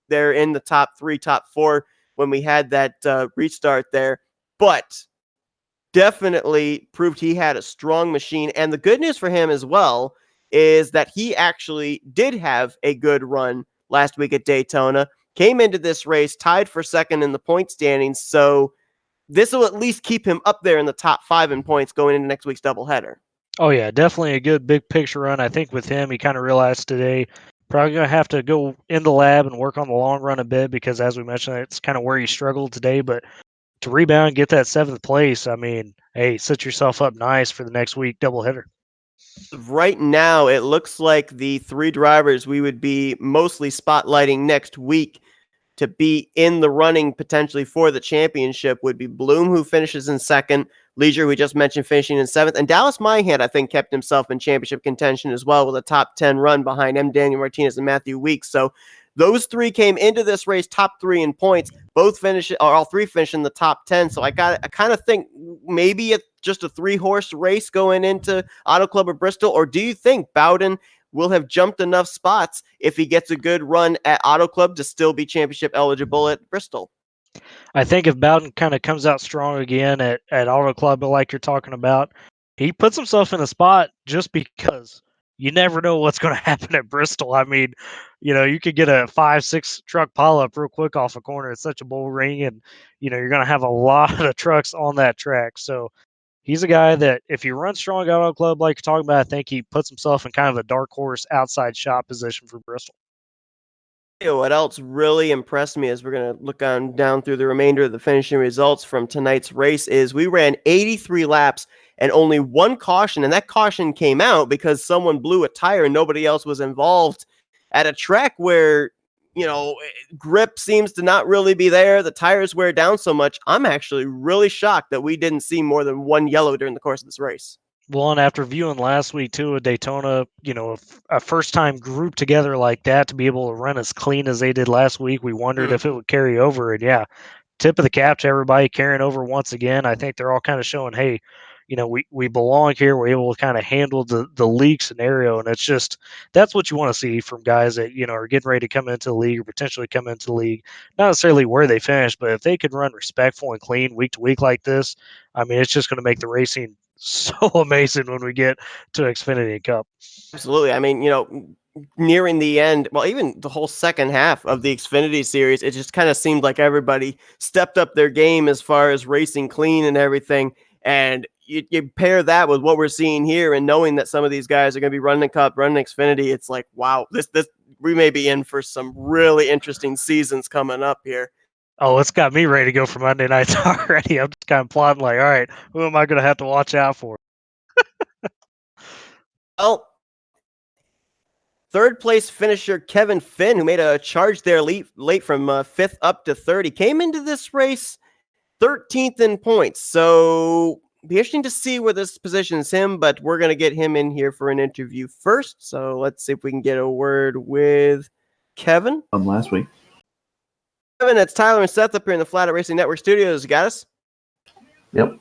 there in the top 3, top 4 when we had that restart there. But definitely proved he had a strong machine. And the good news for him as well is that he actually did have a good run last week at Daytona. Came into this race tied for 2nd in the point standings, so this will at least keep him up there in the top 5 in points going into next week's doubleheader. Oh yeah, definitely a good big picture run. I think with him, he kind of realized today probably gonna have to go in the lab and work on the long run a bit because, as we mentioned, it's kind of where he struggled today. But to rebound and get that 7th place, I mean, hey, set yourself up nice for the next week doubleheader. Right now, it looks like the 3 drivers we would be mostly spotlighting next week to be in the running potentially for the championship would be Bloom, who finishes in 2nd, Leisure, we just mentioned, finishing in 7th, and Dallas Myhan, I think, kept himself in championship contention as well with a top 10 run behind M. Daniel Martinez and Matthew Weeks. So those 3 came into this race top 3 in points, all 3 finished in the top 10. So I kind of think maybe it's just a 3-horse race going into Auto Club of Bristol, or do you think Bowden will have jumped enough spots if he gets a good run at Auto Club to still be championship eligible at Bristol? I think if Bowden kind of comes out strong again at Auto Club, like you're talking about, he puts himself in a spot just because you never know what's going to happen at Bristol. I mean, you could get a 5-6 truck pileup real quick off a corner. It's such a bull ring, and you're going to have a lot of trucks on that track. So he's a guy that if you run strong at Auto Club, like you're talking about, I think he puts himself in kind of a dark horse outside shot position for Bristol. What else really impressed me as we're going to look down through the remainder of the finishing results from tonight's race is we ran 83 laps and only 1 caution, and that caution came out because someone blew a tire and nobody else was involved at a track where, grip seems to not really be there. The tires wear down so much. I'm actually really shocked that we didn't see more than 1 yellow during the course of this race. Well, and after viewing last week too at Daytona, a first time group together like that to be able to run as clean as they did last week, we wondered if it would carry over. And yeah, tip of the cap to everybody carrying over once again. I think they're all kind of showing, hey, we belong here. We're able to kind of handle the league scenario, and it's just that's what you want to see from guys that are getting ready to come into the league or potentially come into the league. Not necessarily where they finish, but if they could run respectful and clean week to week like this, I mean, it's just going to make the racing so amazing when we get to Xfinity Cup. Absolutely. I mean, nearing the end, well, even the whole second half of the Xfinity series, it just kind of seemed like everybody stepped up their game as far as racing clean and everything. And you pair that with what we're seeing here and knowing that some of these guys are going to be running Cup, running Xfinity, it's like, wow, this we may be in for some really interesting seasons coming up here. Oh, it's got me ready to go for Monday nights already. I'm just kind of plotting like, all right, who am I going to have to watch out for? Well, third place finisher Kevin Finn, who made a charge there late from 5th up to 30, came into this race 13th in points. So be interesting to see where this positions him, but we're going to get him in here for an interview first. So let's see if we can get a word with Kevin. Last week. Kevin, it's Tyler and Seth up here in the Flatout Racing Network studios. You got us? Yep.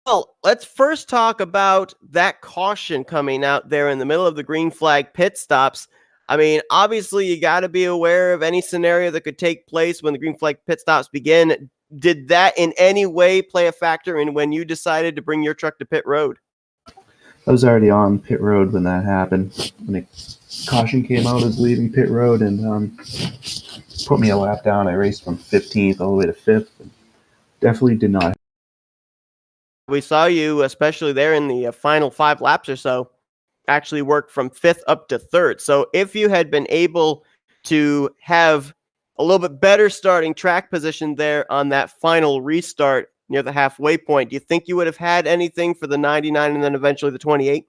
Well, let's first talk about that caution coming out there in the middle of the green flag pit stops. I mean, obviously, you got to be aware of any scenario that could take place when the green flag pit stops begin. Did that in any way play a factor in when you decided to bring your truck to pit road? I was already on pit road when that happened. When the caution came out, I was leaving pit road and put me a lap down. I raced from 15th all the way to 5th. Definitely did not. We saw you, especially there in the final 5 laps or so, actually work from 5th up to 3rd. So if you had been able to have a little bit better starting track position there on that final restart near the halfway point, do you think you would have had anything for the 99 and then eventually the 28?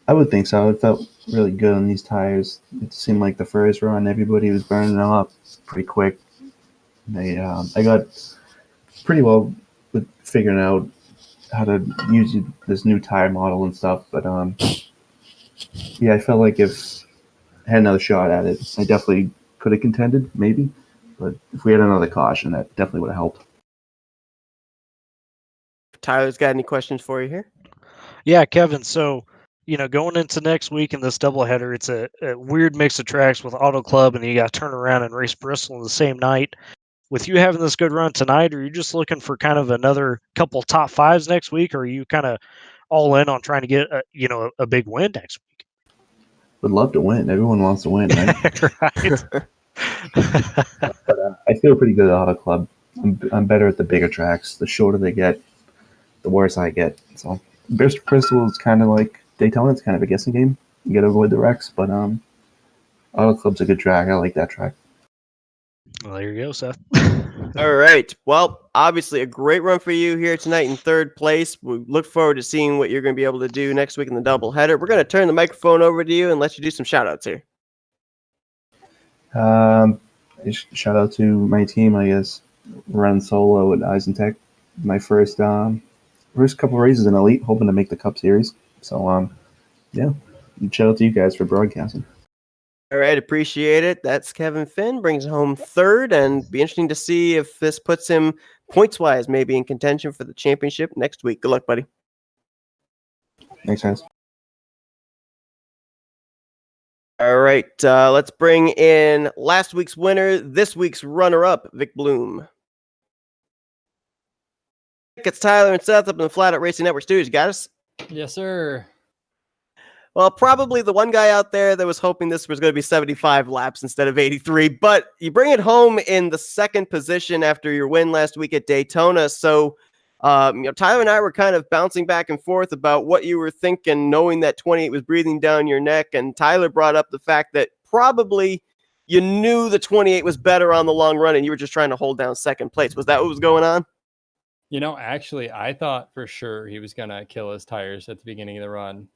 I would think so. It felt really good on these tires. It seemed like the first run, everybody was burning them up pretty quick. I got pretty well with figuring out how to use this new tire model and stuff. But yeah, I felt like if I had another shot at it, I definitely could have contended, maybe. But if we had another caution, that definitely would have helped. Tyler's got any questions for you here? Yeah, Kevin. So, going into next week in this doubleheader, it's a weird mix of tracks with Auto Club, and you got to turn around and race Bristol the same night. With you having this good run tonight, are you just looking for kind of another couple top fives next week, or are you kind of all in on trying to get a big win next week? Would love to win. Everyone wants to win, right? Right. But I feel pretty good at Auto Club. I'm better at the bigger tracks. The shorter they get, the worse I get. So Bristol is kind of like Daytona. It's kind of a guessing game. You got to avoid the wrecks, but Auto Club's a good track. I like that track. Well, there you go, Seth. All right. Well, obviously a great run for you here tonight in 3rd place. We look forward to seeing what you're going to be able to do next week in the doubleheader. We're going to turn the microphone over to you and let you do some shout outs here. Shout out to my team, I guess. Run solo at Eisentech. My first couple races in Elite, hoping to make the Cup Series. So yeah, shout out to you guys for broadcasting. All right, appreciate it. That's Kevin Finn, brings home 3rd, and be interesting to see if this puts him points-wise maybe in contention for the championship next week. Good luck, buddy. Thanks, guys. All right, let's bring in last week's winner, this week's runner-up, Vic Bloom. It's Tyler and Seth up in the Flatout Racing Network studios. You got us? Yes, sir. Well, probably the one guy out there that was hoping this was going to be 75 laps instead of 83, but you bring it home in the 2nd position after your win last week at Daytona. So, Tyler and I were kind of bouncing back and forth about what you were thinking, knowing that 28 was breathing down your neck. And Tyler brought up the fact that probably you knew the 28 was better on the long run and you were just trying to hold down 2nd place. Was that what was going on? Actually, I thought for sure he was going to kill his tires at the beginning of the run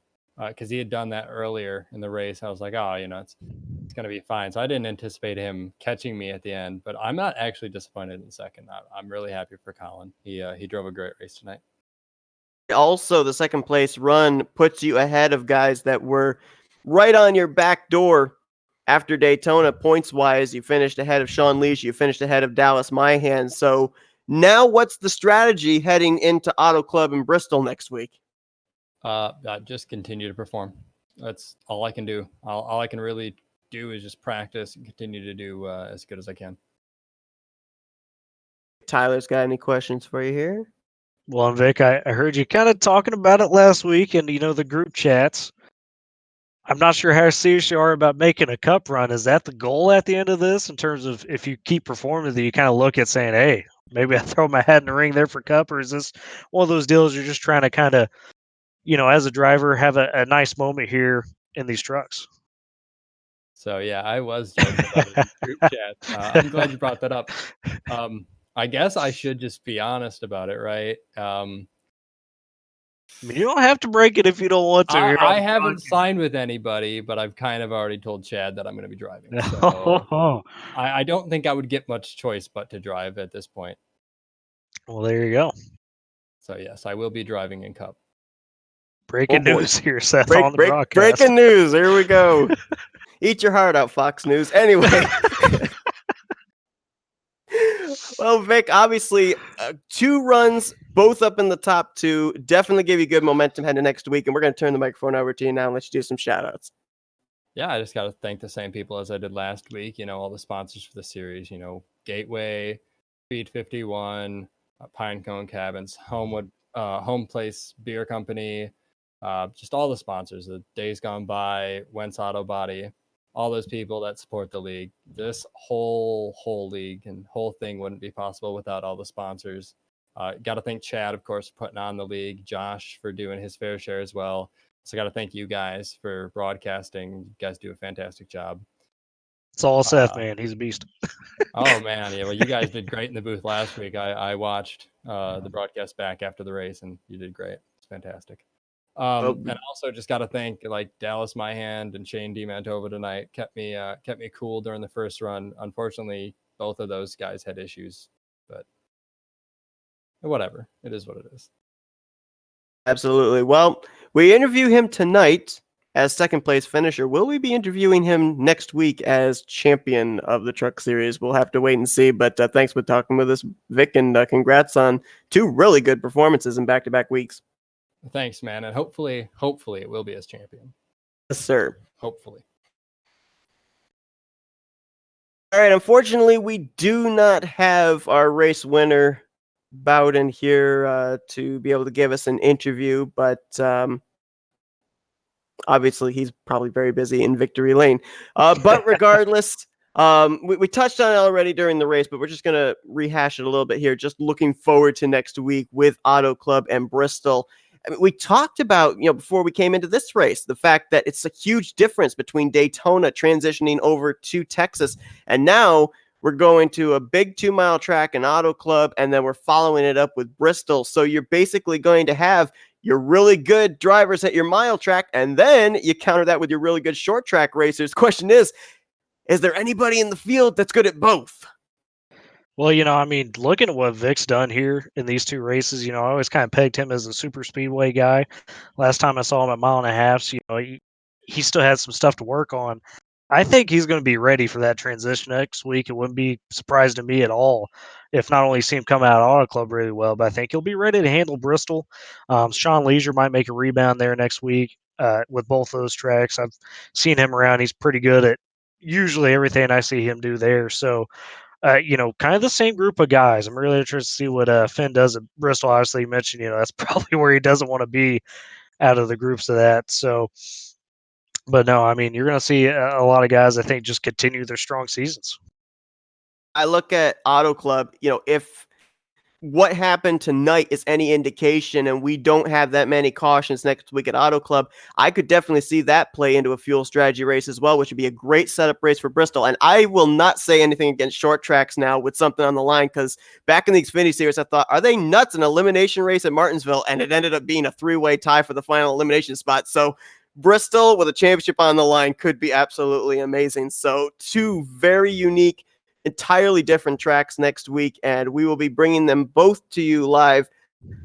because he had done that earlier in the race. I was like, oh, it's going to be fine. So I didn't anticipate him catching me at the end, but I'm not actually disappointed in 2nd. I'm really happy for Colin. He drove a great race tonight. Also, the 2nd place run puts you ahead of guys that were right on your back door after Daytona points-wise. You finished ahead of Sean Leach. You finished ahead of Dallas Myhan. So now what's the strategy heading into Auto Club in Bristol next week? Just continue to perform. That's all I can do. All I can really do is just practice and continue to do as good as I can. Tyler's got any questions for you here? Well, and Vic, I heard you kind of talking about it last week and, the group chats. I'm not sure how serious you are about making a cup run. Is that the goal at the end of this in terms of if you keep performing, that you kind of look at saying, hey, maybe I throw my hat in the ring there for cup? Or is this one of those deals you're just trying to kind of, as a driver, have a nice moment here in these trucks? So, yeah, I was joking about it in the group chat. I'm glad you brought that up. I guess I should just be honest about it, right? I mean, you don't have to break it if you don't want to. I haven't signed with anybody, but I've kind of already told Chad that I'm going to be driving. So I don't think I would get much choice but to drive at this point. Well, there you go. So, yes, I will be driving in Cup. Breaking news here, Seth, on the broadcast. Breaking news. Here we go. Eat your heart out, Fox News. Anyway. Well, Vic, obviously, 2 runs, both up in the top 2, definitely give you good momentum heading next week. And we're going to turn the microphone over to you now and let you do some shout outs. Yeah, I just got to thank the same people as I did last week. All the sponsors for the series, Gateway, Speed 51, Pinecone Cabins, Homewood, Home Place Beer Company, just all the sponsors, the Days Gone By, Wentz Auto Body, all those people that support the league. This whole league and whole thing wouldn't be possible without all the sponsors. Got to thank Chad, of course, for putting on the league, Josh for doing his fair share as well. So got to thank you guys for broadcasting. You guys do a fantastic job. It's all Seth, man. He's a beast. Oh man, yeah. Well, you guys did great in the booth last week. I watched the broadcast back after the race, and you did great. It's fantastic. And also just got to thank like Dallas Myhand and Shane DiMantova tonight. Kept me cool during the first run. Unfortunately, both of those guys had issues, but whatever. It is what it is. Absolutely. Well, we interview him tonight as second place finisher. Will we be interviewing him next week as champion of the Truck Series? We'll have to wait and see. But thanks for talking with us, Vic, and congrats on 2 really good performances in back-to-back weeks. Thanks, man. And hopefully it will be as champion. Yes, sir. Hopefully. All right. Unfortunately, we do not have our race winner Bowden here to be able to give us an interview, but obviously he's probably very busy in victory lane. But regardless, we touched on it already during the race, but we're just going to rehash it a little bit here. Just looking forward to next week with Auto Club and Bristol. I mean, we talked about, before we came into this race, the fact that it's a huge difference between Daytona transitioning over to Texas. And now we're going to a big 2-mile track in Auto Club, and then we're following it up with Bristol. So you're basically going to have your really good drivers at your mile track, and then you counter that with your really good short track racers. Question is there anybody in the field that's good at both? Well, looking at what Vic's done here in these 2 races, I always kind of pegged him as a super speedway guy. Last time I saw him at 1.5 miles, he still had some stuff to work on. I think he's going to be ready for that transition next week. It wouldn't be surprised to me at all if not only see him come out of Auto Club really well, but I think he'll be ready to handle Bristol. Sean Leisure might make a rebound there next week with both those tracks. I've seen him around. He's pretty good at usually everything I see him do there. So, kind of the same group of guys. I'm really interested to see what Finn does at Bristol. Obviously, you mentioned, that's probably where he doesn't want to be out of the groups of that. So, but no, you're going to see a lot of guys, I think, just continue their strong seasons. I look at Auto Club, if what happened tonight is any indication and we don't have that many cautions next week at Auto Club, I could definitely see that play into a fuel strategy race as well, which would be a great setup race for Bristol. And I will not say anything against short tracks now with something on the line, because back in the Xfinity Series, I thought, are they nuts? An elimination race at Martinsville, and it ended up being a 3-way tie for the final elimination spot. So Bristol with a championship on the line could be absolutely amazing. So 2 very unique, entirely different tracks next week, and we will be bringing them both to you live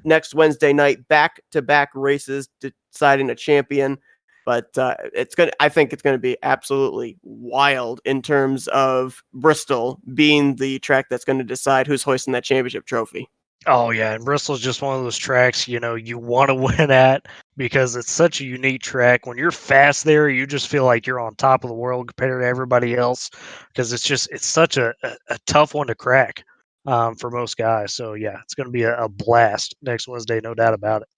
next Wednesday night, back-to-back races deciding a champion. But I think it's going to be absolutely wild in terms of Bristol being the track that's going to decide who's hoisting that championship trophy. Oh, yeah, and Bristol's just one of those tracks, you want to win at because it's such a unique track. When you're fast there, you just feel like you're on top of the world compared to everybody else because it's such a tough one to crack for most guys. So, yeah, it's going to be a blast next Wednesday, no doubt about it.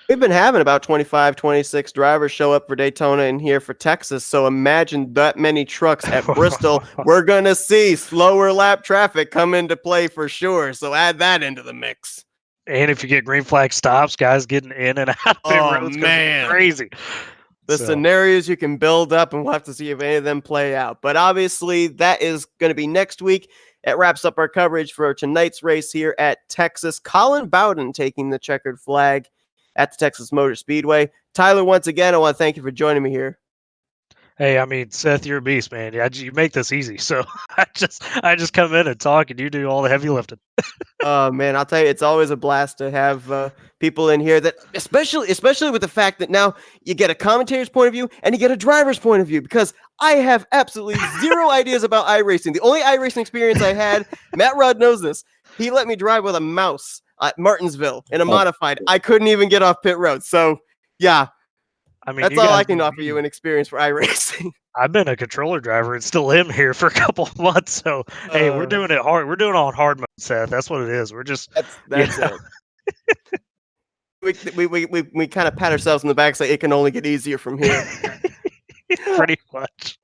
We've been having about 25, 26 drivers show up for Daytona and here for Texas. So imagine that many trucks at Bristol. We're going to see slower lap traffic come into play for sure. So add that into the mix. And if you get green flag stops, guys getting in and out of pit road's going to be crazy. The scenarios you can build up, and we'll have to see if any of them play out. But obviously, that is going to be next week. It wraps up our coverage for tonight's race here at Texas. Colin Bowden taking the checkered flag at the Texas Motor Speedway. Tyler, once again, I want to thank you for joining me here. Hey, Seth, you're a beast, man. You make this easy. So I just come in and talk, and you do all the heavy lifting. Oh man, I'll tell you, it's always a blast to have people in here that, especially with the fact that now you get a commentator's point of view and you get a driver's point of view, because I have absolutely zero ideas about iRacing. The only iRacing experience I had, Matt Rudd knows this. He let me drive with a mouse at Martinsville in a modified. I couldn't even get off pit road. So yeah, that's all I can offer you an experience for iRacing. I've been a controller driver and still am here for a couple of months. So, hey, we're doing it hard. We're doing it on hard mode, Seth. That's what it is. We're just that's it. we kind of pat ourselves in the back, say it can only get easier from here. Pretty much.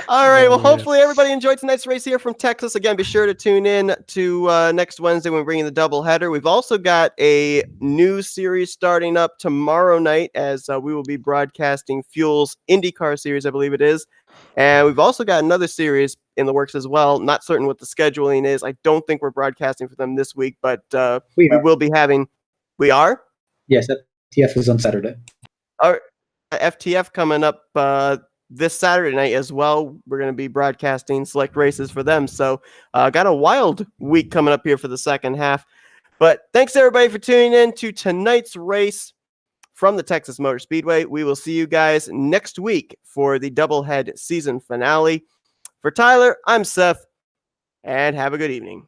All right. Well, Yeah. hopefully everybody enjoyed tonight's race here from Texas. Again, be sure to tune in to next Wednesday when we bring you the doubleheader. We've also got a new series starting up tomorrow night as we will be broadcasting Fuel's IndyCar series, I believe it is. And we've also got another series in the works as well. Not certain what the scheduling is. I don't think we're broadcasting for them this week, but we will be having. We are? Yes, FTF is on Saturday. Our FTF coming up this Saturday night as well. We're going to be broadcasting select races for them. So got a wild week coming up here for the second half. But thanks everybody for tuning in to tonight's race from the Texas Motor Speedway. We will see you guys next week for the doublehead season finale. For Tyler, I'm Seth, and have a good evening.